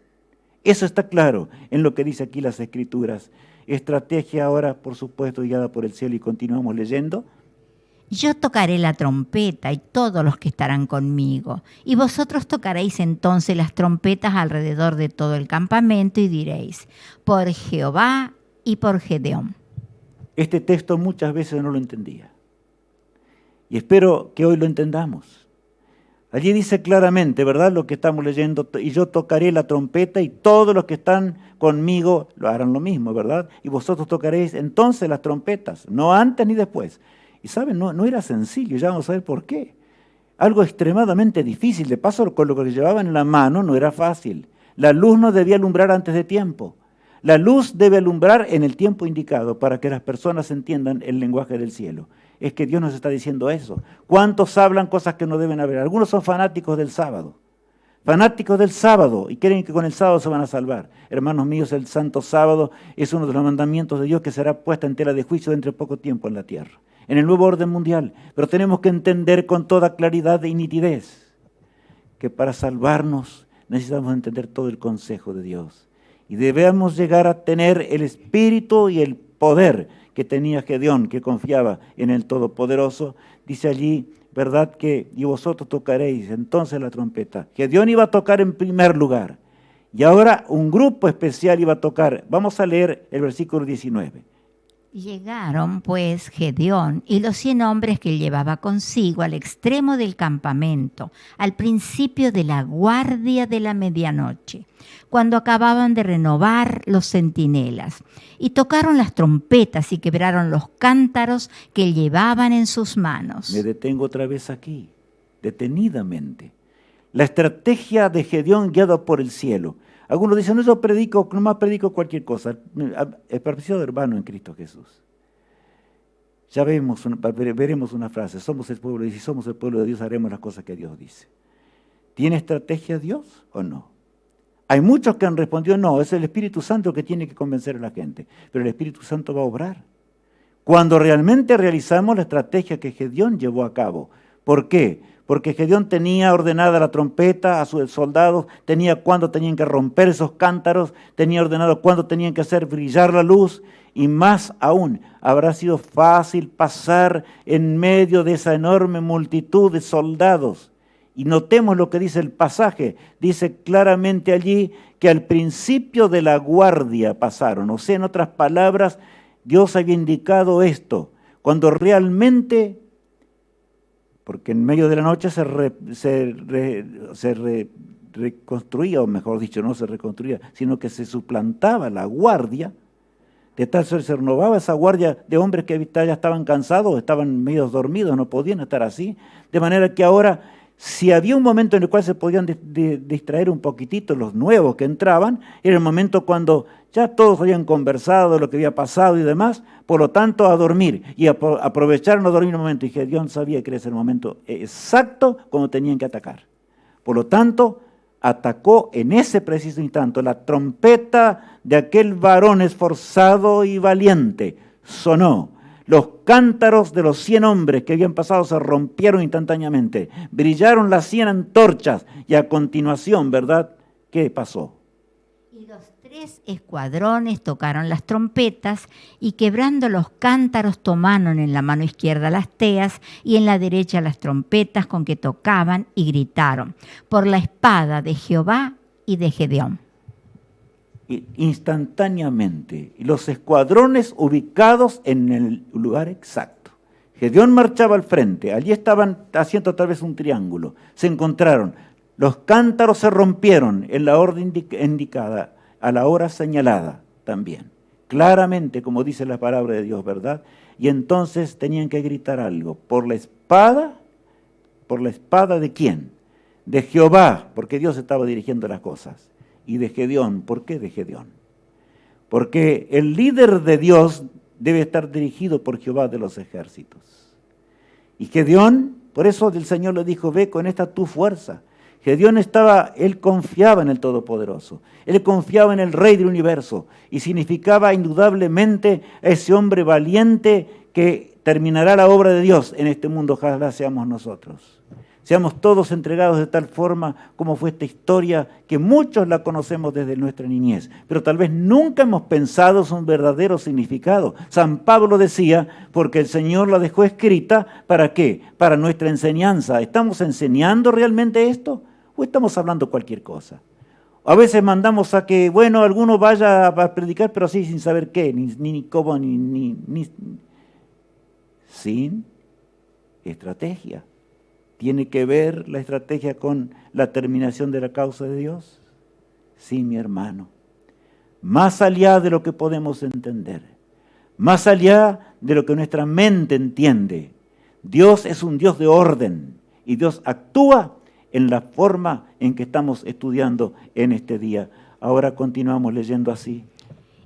Eso está claro en lo que dice aquí las Escrituras. Estrategia ahora, por supuesto, guiada por el cielo, y continuamos leyendo. Yo tocaré la trompeta y todos los que estarán conmigo, y vosotros tocaréis entonces las trompetas alrededor de todo el campamento y diréis, por Jehová y por Gedeón. Este texto muchas veces no lo entendía, y espero que hoy lo entendamos. Allí dice claramente, ¿verdad?, lo que estamos leyendo, y yo tocaré la trompeta y todos los que están conmigo lo harán lo mismo, ¿verdad? Y vosotros tocaréis entonces las trompetas, no antes ni después. Y saben, no era sencillo, ya vamos a ver por qué. Algo extremadamente difícil, de paso con lo que llevaban en la mano no era fácil. La luz no debía alumbrar antes de tiempo. La luz debe alumbrar en el tiempo indicado para que las personas entiendan el lenguaje del cielo. Es que Dios nos está diciendo eso. ¿Cuántos hablan cosas que no deben haber? Algunos son fanáticos del sábado. Fanáticos del sábado y creen que con el sábado se van a salvar. Hermanos míos, el santo sábado es uno de los mandamientos de Dios que será puesta en tela de juicio dentro de poco tiempo en la tierra, en el nuevo orden mundial. Pero tenemos que entender con toda claridad y nitidez que para salvarnos necesitamos entender todo el consejo de Dios. Y debemos llegar a tener el espíritu y el poder que tenía Gedeón, que confiaba en el Todopoderoso. Dice allí, ¿verdad?, que y vosotros tocaréis entonces la trompeta. Gedeón iba a tocar en primer lugar. Y ahora un grupo especial iba a tocar. Vamos a leer el versículo 19. Llegaron pues Gedeón y los 100 hombres que llevaba consigo al extremo del campamento, al principio de la guardia de la medianoche, cuando acababan de renovar los centinelas, y tocaron las trompetas y quebraron los cántaros que llevaban en sus manos. Me detengo otra vez aquí, detenidamente. La estrategia de Gedeón guiada por el cielo. Algunos dicen, no, yo predico, nomás predico cualquier cosa. Es parecido hermano en Cristo Jesús. Ya veremos una frase, somos el pueblo, y si somos el pueblo de Dios haremos las cosas que Dios dice. ¿Tiene estrategia Dios o no? Hay muchos que han respondido, no, es el Espíritu Santo que tiene que convencer a la gente, pero el Espíritu Santo va a obrar. Cuando realmente realizamos la estrategia que Gedeón llevó a cabo. ¿Por qué? Porque Gedeón tenía ordenada la trompeta a sus soldados, tenía cuándo tenían que romper esos cántaros, tenía ordenado cuándo tenían que hacer brillar la luz, y más aún, habrá sido fácil pasar en medio de esa enorme multitud de soldados. Y notemos lo que dice el pasaje, dice claramente allí que al principio de la guardia pasaron, o sea, en otras palabras, Dios había indicado esto, cuando realmente, porque en medio de la noche se reconstruía, o mejor dicho, no se reconstruía, sino que se suplantaba la guardia, de tal suerte se renovaba esa guardia de hombres que ya estaban cansados, estaban medio dormidos, no podían estar así, de manera que ahora, si había un momento en el cual se podían distraer un poquitito los nuevos que entraban, era el momento cuando ya todos habían conversado de lo que había pasado y demás, por lo tanto a dormir, y aprovecharon a dormir un momento, y Gedeón sabía que era ese el momento exacto cuando tenían que atacar. Por lo tanto, atacó en ese preciso instante. La trompeta de aquel varón esforzado y valiente sonó. Los cántaros de los 100 hombres que habían pasado se rompieron instantáneamente. Brillaron las 100 antorchas y a continuación, ¿verdad? ¿Qué pasó? Y los 3 escuadrones tocaron las trompetas y quebrando los cántaros tomaron en la mano izquierda las teas y en la derecha las trompetas con que tocaban y gritaron, por la espada de Jehová y de Gedeón. Instantáneamente, los escuadrones ubicados en el lugar exacto. Gedeón marchaba al frente, allí estaban haciendo tal vez un triángulo, se encontraron, los cántaros se rompieron en la orden indicada, a la hora señalada también, claramente como dice la palabra de Dios, ¿verdad? Y entonces tenían que gritar algo, ¿por la espada de quién? De Jehová, porque Dios estaba dirigiendo las cosas. Y de Gedeón, ¿por qué de Gedeón? Porque el líder de Dios debe estar dirigido por Jehová de los ejércitos. Y Gedeón, por eso el Señor le dijo, ve con esta tu fuerza. Gedeón él confiaba en el Todopoderoso, él confiaba en el Rey del Universo y significaba indudablemente ese hombre valiente que terminará la obra de Dios en este mundo, ojalá seamos nosotros. Seamos todos entregados de tal forma como fue esta historia que muchos la conocemos desde nuestra niñez, pero tal vez nunca hemos pensado su verdadero significado. San Pablo decía, porque el Señor la dejó escrita, ¿para qué? Para nuestra enseñanza. ¿Estamos enseñando realmente esto o estamos hablando cualquier cosa? A veces mandamos a que, bueno, alguno vaya a predicar, pero así sin saber qué, ni cómo, sin estrategia. ¿Tiene que ver la estrategia con la terminación de la causa de Dios? Sí, mi hermano. Más allá de lo que podemos entender, más allá de lo que nuestra mente entiende, Dios es un Dios de orden y Dios actúa en la forma en que estamos estudiando en este día. Ahora continuamos leyendo así.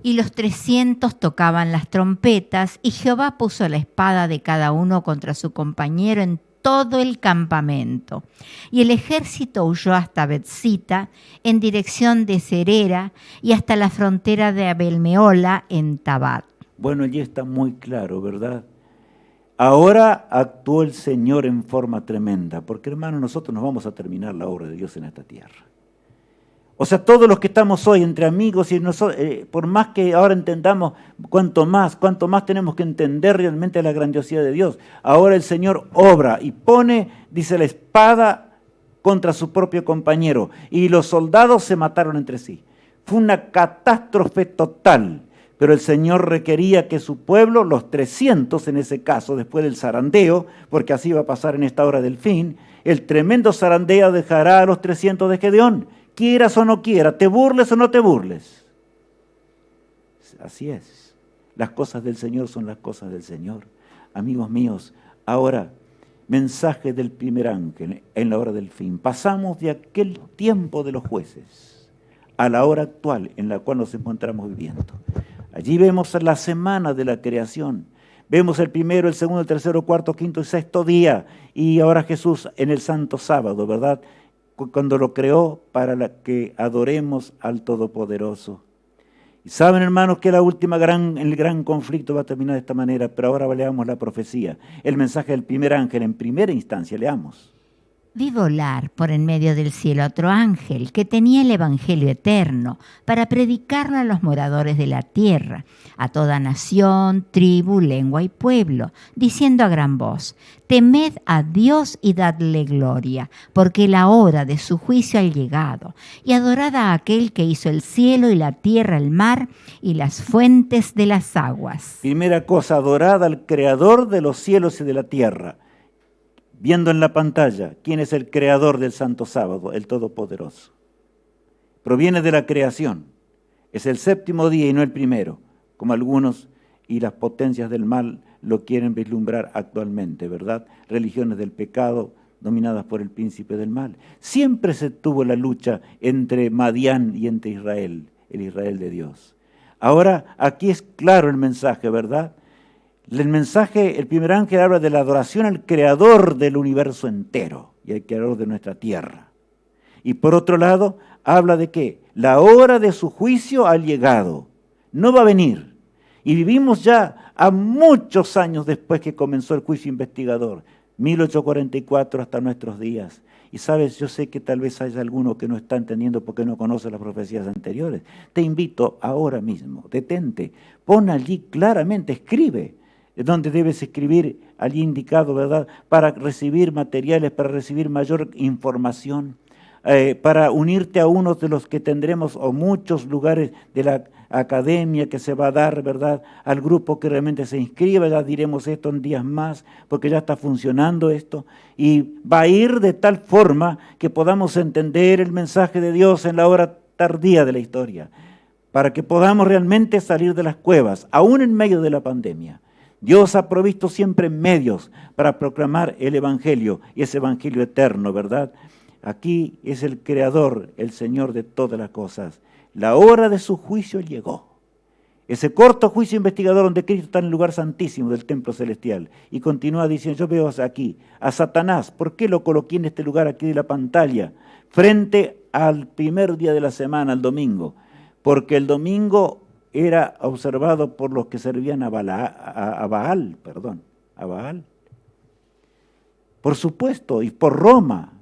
Y los 300 tocaban las trompetas y Jehová puso la espada de cada uno contra su compañero en todo el campamento. Y el ejército huyó hasta Betzita, en dirección de Serera, y hasta la frontera de Abel-Mehola, en Tabat. Bueno, allí está muy claro, ¿verdad? Ahora actuó el Señor en forma tremenda, porque hermano, nosotros nos vamos a terminar la obra de Dios en esta tierra. O sea, todos los que estamos hoy entre amigos, y nosotros, por más que ahora entendamos cuánto más tenemos que entender realmente la grandiosidad de Dios. Ahora el Señor obra y pone, dice, la espada contra su propio compañero. Y los soldados se mataron entre sí. Fue una catástrofe total. Pero el Señor requería que su pueblo, los 300 en ese caso, después del zarandeo, porque así va a pasar en esta hora del fin, el tremendo zarandeo dejará a los 300 de Gedeón. Quieras o no quieras, te burles o no te burles. Así es. Las cosas del Señor son las cosas del Señor. Amigos míos, ahora, mensaje del primer ángel en la hora del fin. Pasamos de aquel tiempo de los jueces a la hora actual en la cual nos encontramos viviendo. Allí vemos la semana de la creación. Vemos el primero, el segundo, el tercero, cuarto, quinto y sexto día. Y ahora Jesús en el santo sábado, ¿verdad? Cuando lo creó para que adoremos al Todopoderoso. Y saben, hermanos, que el gran conflicto va a terminar de esta manera, pero ahora leamos la profecía, el mensaje del primer ángel en primera instancia, leamos. Vi volar por en medio del cielo otro ángel que tenía el evangelio eterno para predicarlo a los moradores de la tierra, a toda nación, tribu, lengua y pueblo, diciendo a gran voz: temed a Dios y dadle gloria, porque la hora de su juicio ha llegado, y adorad a aquel que hizo el cielo y la tierra, el mar y las fuentes de las aguas. Primera cosa, adorad al creador de los cielos y de la tierra. Viendo en la pantalla quién es el creador del santo sábado, el Todopoderoso. Proviene de la creación. Es el séptimo día y no el primero, como algunos y las potencias del mal lo quieren vislumbrar actualmente, ¿verdad? Religiones del pecado dominadas por el príncipe del mal. Siempre se tuvo la lucha entre Madián y entre Israel, el Israel de Dios. Ahora, aquí es claro el mensaje, ¿verdad? El mensaje, el primer ángel habla de la adoración al creador del universo entero y al creador de nuestra tierra. Y por otro lado, habla de que la hora de su juicio ha llegado, no va a venir. Y vivimos ya a muchos años después que comenzó el juicio investigador, 1844 hasta nuestros días. Y sabes, yo sé que tal vez haya alguno que no está entendiendo porque no conoce las profecías anteriores. Te invito ahora mismo, detente, pon allí claramente, escribe. Donde debes escribir allí indicado, ¿verdad? Para recibir materiales, para recibir mayor información, para unirte a uno de los que tendremos o muchos lugares de la academia que se va a dar, ¿verdad? Al grupo que realmente se inscriba, ya diremos esto en días más, porque ya está funcionando esto, y va a ir de tal forma que podamos entender el mensaje de Dios en la hora tardía de la historia, para que podamos realmente salir de las cuevas, aún en medio de la pandemia. Dios ha provisto siempre medios para proclamar el Evangelio, y ese Evangelio eterno, ¿verdad? Aquí es el Creador, el Señor de todas las cosas. La hora de su juicio llegó. Ese corto juicio investigador donde Cristo está en el lugar santísimo del templo celestial. Y continúa diciendo, yo veo aquí a Satanás. ¿Por qué lo coloqué en este lugar aquí de la pantalla? Frente al primer día de la semana, al domingo. Porque el domingo era observado por los que servían a Baal. Por supuesto, y por Roma,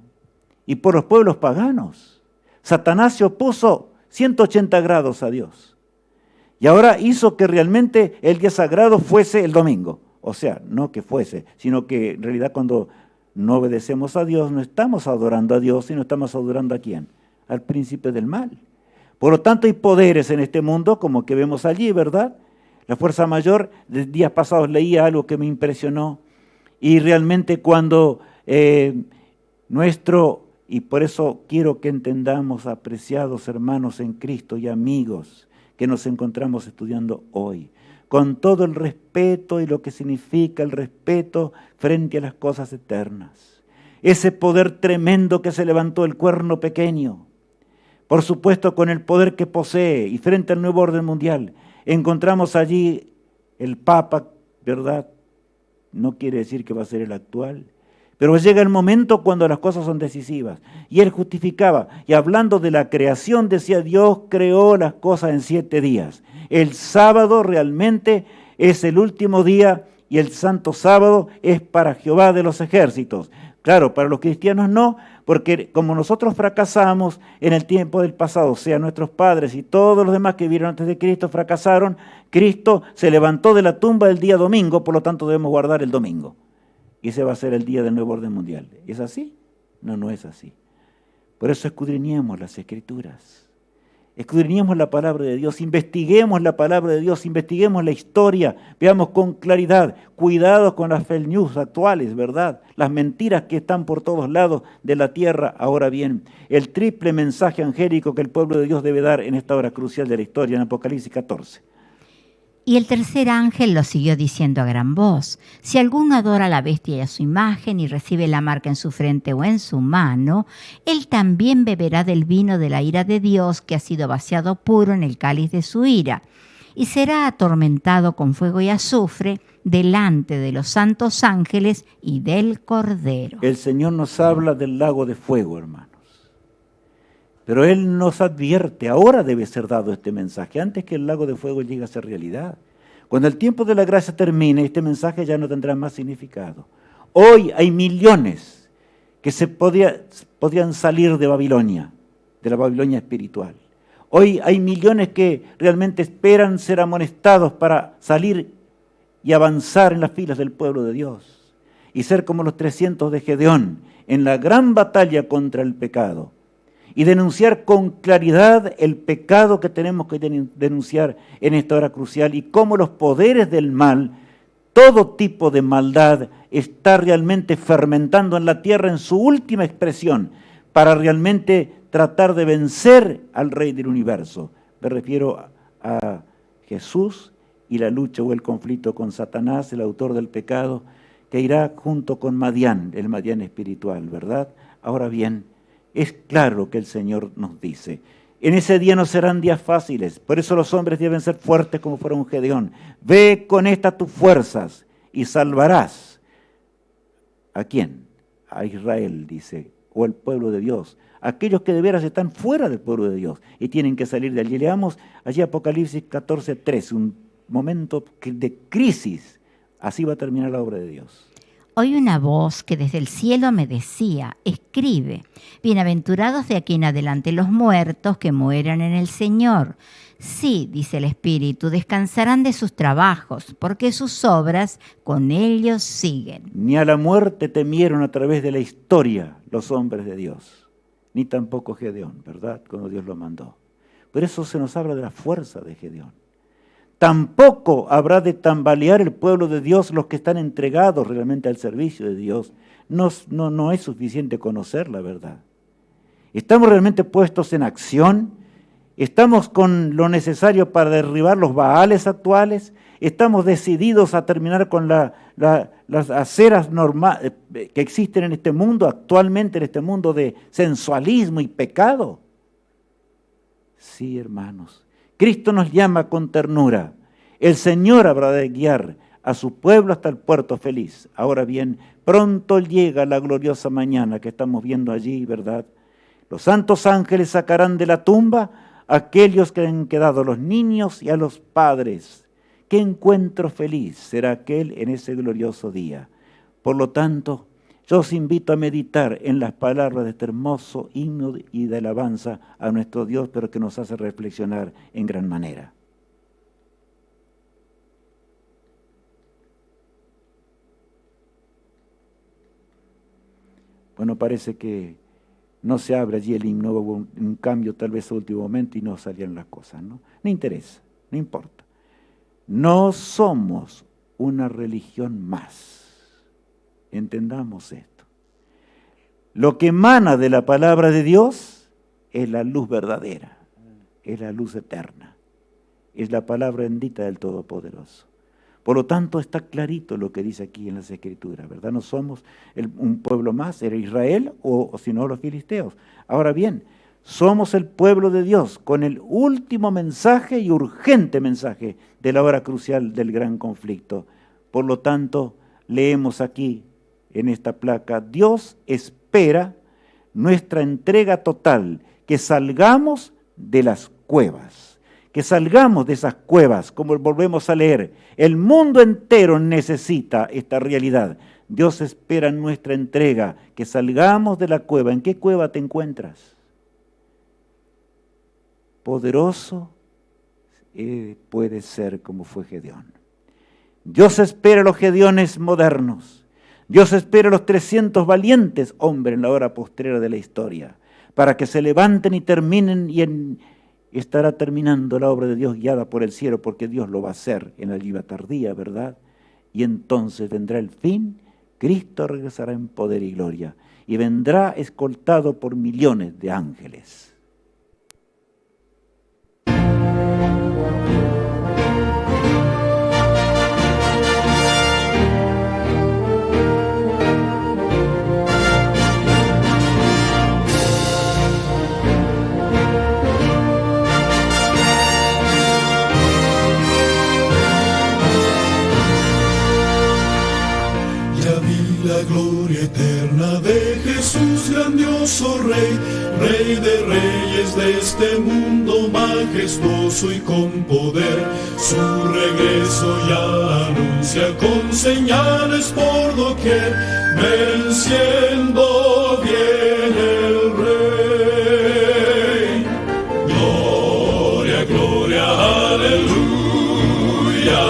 y por los pueblos paganos. Satanás se opuso 180 grados a Dios. Y ahora hizo que realmente el día sagrado fuese el domingo. O sea, no que fuese, sino que en realidad cuando no obedecemos a Dios, no estamos adorando a Dios, sino estamos adorando ¿a quién? Al príncipe del mal. Por lo tanto, hay poderes en este mundo, como que vemos allí, ¿verdad? La fuerza mayor, de días pasados leía algo que me impresionó, y realmente cuando y por eso quiero que entendamos, apreciados hermanos en Cristo y amigos que nos encontramos estudiando hoy, con todo el respeto y lo que significa el respeto frente a las cosas eternas. Ese poder tremendo que se levantó el cuerno pequeño, por supuesto con el poder que posee y frente al nuevo orden mundial, encontramos allí el Papa, ¿verdad? No quiere decir que va a ser el actual, pero llega el momento cuando las cosas son decisivas. Y él justificaba, y hablando de la creación, decía, Dios creó las cosas en 7 días. El sábado realmente es el último día y el santo sábado es para Jehová de los ejércitos. Claro, para los cristianos no, porque como nosotros fracasamos en el tiempo del pasado, o sea, nuestros padres y todos los demás que vivieron antes de Cristo fracasaron, Cristo se levantó de la tumba el día domingo, por lo tanto debemos guardar el domingo. Y ese va a ser el día del nuevo orden mundial. ¿Es así? No, no es así. Por eso escudriñemos las Escrituras. Escudriñemos la palabra de Dios, investiguemos la palabra de Dios, investiguemos la historia, veamos con claridad, cuidado con las fake news actuales, ¿verdad? Las mentiras que están por todos lados de la tierra. Ahora bien, el triple mensaje angélico que el pueblo de Dios debe dar en esta hora crucial de la historia, en Apocalipsis 14. Y el tercer ángel lo siguió diciendo a gran voz: si alguno adora a la bestia y a su imagen y recibe la marca en su frente o en su mano, él también beberá del vino de la ira de Dios, que ha sido vaciado puro en el cáliz de su ira, y será atormentado con fuego y azufre delante de los santos ángeles y del Cordero. El Señor nos habla del lago de fuego, hermanos. Pero Él nos advierte, ahora debe ser dado este mensaje, antes que el lago de fuego llegue a ser realidad. Cuando el tiempo de la gracia termine, este mensaje ya no tendrá más significado. Hoy hay millones que podrían salir de Babilonia, de la Babilonia espiritual. Hoy hay millones que realmente esperan ser amonestados para salir y avanzar en las filas del pueblo de Dios y ser como los 300 de Gedeón en la gran batalla contra el pecado. Y denunciar con claridad el pecado que tenemos que denunciar en esta hora crucial y cómo los poderes del mal, todo tipo de maldad, está realmente fermentando en la tierra en su última expresión para realmente tratar de vencer al Rey del Universo. Me refiero a Jesús y la lucha o el conflicto con Satanás, el autor del pecado, que irá junto con Madián, el Madián espiritual, ¿verdad? Ahora bien, es claro que el Señor nos dice, en ese día no serán días fáciles, por eso los hombres deben ser fuertes como fuera un Gedeón. Ve con estas tus fuerzas y salvarás. ¿A quién? A Israel, dice, o al pueblo de Dios. Aquellos que de veras están fuera del pueblo de Dios y tienen que salir de allí. Leamos allí Apocalipsis 14:3, un momento de crisis. Así va a terminar la obra de Dios. Oí una voz que desde el cielo me decía: escribe, bienaventurados de aquí en adelante los muertos que mueran en el Señor. Sí, dice el Espíritu, descansarán de sus trabajos, porque sus obras con ellos siguen. Ni a la muerte temieron a través de la historia los hombres de Dios, ni tampoco Gedeón, ¿verdad? Cuando Dios lo mandó. Por eso se nos habla de la fuerza de Gedeón. Tampoco habrá de tambalear el pueblo de Dios, los que están entregados realmente al servicio de Dios. No es suficiente conocer la verdad. ¿Estamos realmente puestos en acción? ¿Estamos con lo necesario para derribar los baales actuales? ¿Estamos decididos a terminar con las aceras que existen en este mundo, actualmente en este mundo de sensualismo y pecado? Sí, hermanos. Cristo nos llama con ternura. El Señor habrá de guiar a su pueblo hasta el puerto feliz. Ahora bien, pronto llega la gloriosa mañana que estamos viendo allí, ¿verdad? Los santos ángeles sacarán de la tumba a aquellos que han quedado, los niños y a los padres. Qué encuentro feliz será aquel en ese glorioso día. Por lo tanto, yo os invito a meditar en las palabras de este hermoso himno y de alabanza a nuestro Dios, pero que nos hace reflexionar en gran manera. Bueno, parece que no se abre allí el himno, hubo un cambio tal vez a último momento y no salían las cosas, ¿no? No interesa, no importa. No somos una religión más. Entendamos esto. Lo que emana de la palabra de Dios es la luz verdadera, es la luz eterna, es la palabra bendita del Todopoderoso. Por lo tanto, está clarito lo que dice aquí en las Escrituras, ¿verdad? No somos un pueblo más, era Israel o si no los filisteos. Ahora bien, somos el pueblo de Dios con el último mensaje y urgente mensaje de la hora crucial del gran conflicto. Por lo tanto, leemos aquí en esta placa: Dios espera nuestra entrega total, que salgamos de las cuevas, que salgamos de esas cuevas, como volvemos a leer. El mundo entero necesita esta realidad. Dios espera nuestra entrega, que salgamos de la cueva. ¿En qué cueva te encuentras? Poderoso puede ser como fue Gedeón. Dios espera a los Gedeones modernos. Dios espera a los 300 valientes hombres en la hora postrera de la historia, para que se levanten y terminen, y estará terminando la obra de Dios guiada por el cielo, porque Dios lo va a hacer en la alba tardía, ¿verdad? Y entonces vendrá el fin, Cristo regresará en poder y gloria, y vendrá escoltado por millones de ángeles. glorioso Rey, Rey de reyes de este mundo majestuoso y con poder. Su regreso ya anuncia con señales por doquier, venciendo viene el Rey. Gloria, gloria, aleluya.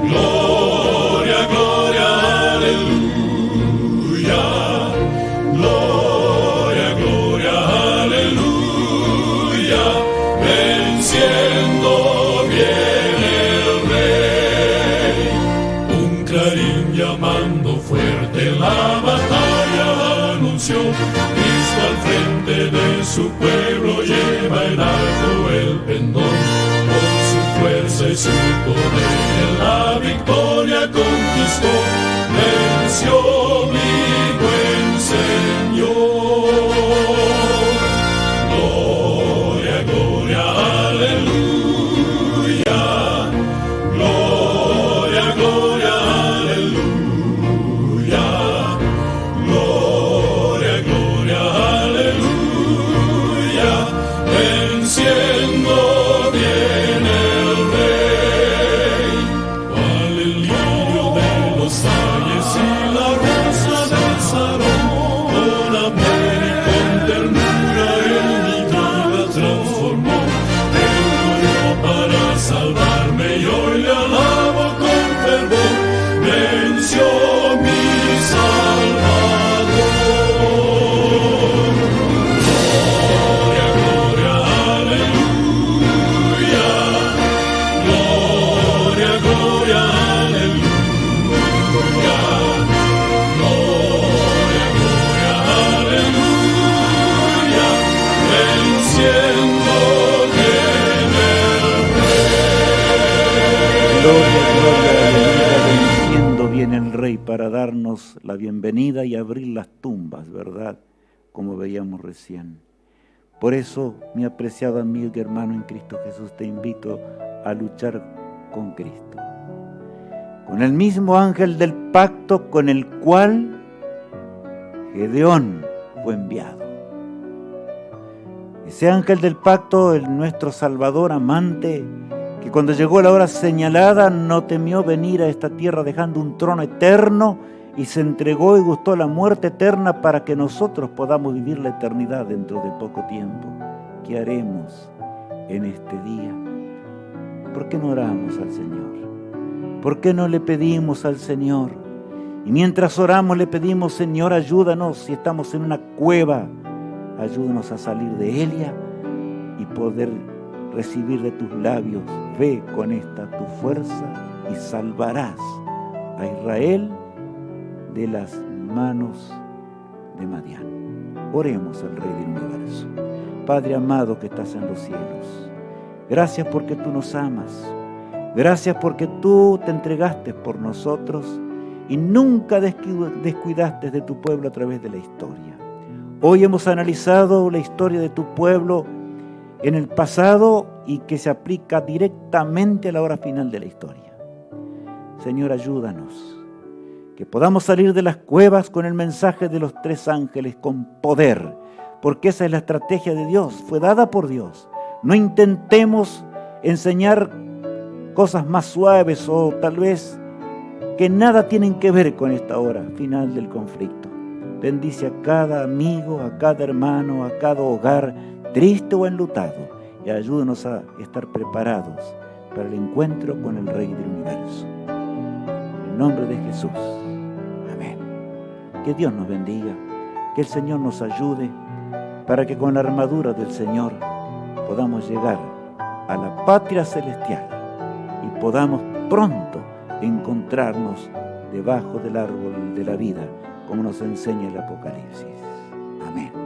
Gloria, gloria, aleluya. Gloria, gloria, aleluya. Venciendo viene el Rey. Un clarín llamando fuerte la batalla anunció. Cristo al frente de su pueblo lleva en alto el pendón. Con su fuerza y su poder en la victoria conquistó. Venció mi buen Señor. Gloria, gloria, aleluya. Gloria, gloria, aleluya. Gloria, gloria, aleluya. Venciendo viene el Rey. Cual el lirio de los valles y la rosa del Sarón, con amor y con ternura en mi vida transformó. Él murió para salvarme y hoy le alabo con fervor. Venció mi Salvador. Gloria, gloria, aleluya. Gloria, gloria, aleluya. Gloria, gloria, aleluya. Venciendo viene el Gloria, gloria, aleluya, venciendo viene el Rey para darnos la bienvenida y abrir las tumbas, ¿verdad? Como veíamos recién. Por eso, mi apreciado amigo y hermano en Cristo Jesús, te invito a luchar con Cristo. Con el mismo ángel del pacto con el cual Gedeón fue enviado. Ese ángel del pacto, el nuestro Salvador amante, que cuando llegó la hora señalada no temió venir a esta tierra dejando un trono eterno y se entregó y gustó la muerte eterna para que nosotros podamos vivir la eternidad dentro de poco tiempo. ¿Qué haremos en este día? ¿Por qué no oramos al Señor? ¿Por qué no le pedimos al Señor? Y mientras oramos le pedimos, Señor, ayúdanos si estamos en una cueva, ayúdanos a salir de ella y poder recibir de tus labios, ve con esta tu fuerza y salvarás a Israel de las manos de Madián. Oremos al Rey del Universo. Padre amado que estás en los cielos, gracias porque tú nos amas, gracias porque tú te entregaste por nosotros y nunca descuidaste de tu pueblo a través de la historia. Hoy hemos analizado la historia de tu pueblo en el pasado y que se aplica directamente a la hora final de la historia. Señor, ayúdanos, que podamos salir de las cuevas con el mensaje de los tres ángeles con poder, porque esa es la estrategia de Dios, fue dada por Dios. No intentemos enseñar cosas más suaves o tal vez que nada tienen que ver con esta hora final del conflicto. Bendice a cada amigo, a cada hermano, a cada hogar, triste o enlutado, y ayúdanos a estar preparados para el encuentro con el Rey del Universo. En el nombre de Jesús. Amén. Que Dios nos bendiga, que el Señor nos ayude para que con la armadura del Señor podamos llegar a la patria celestial y podamos pronto encontrarnos debajo del árbol de la vida, como nos enseña el Apocalipsis. Amén.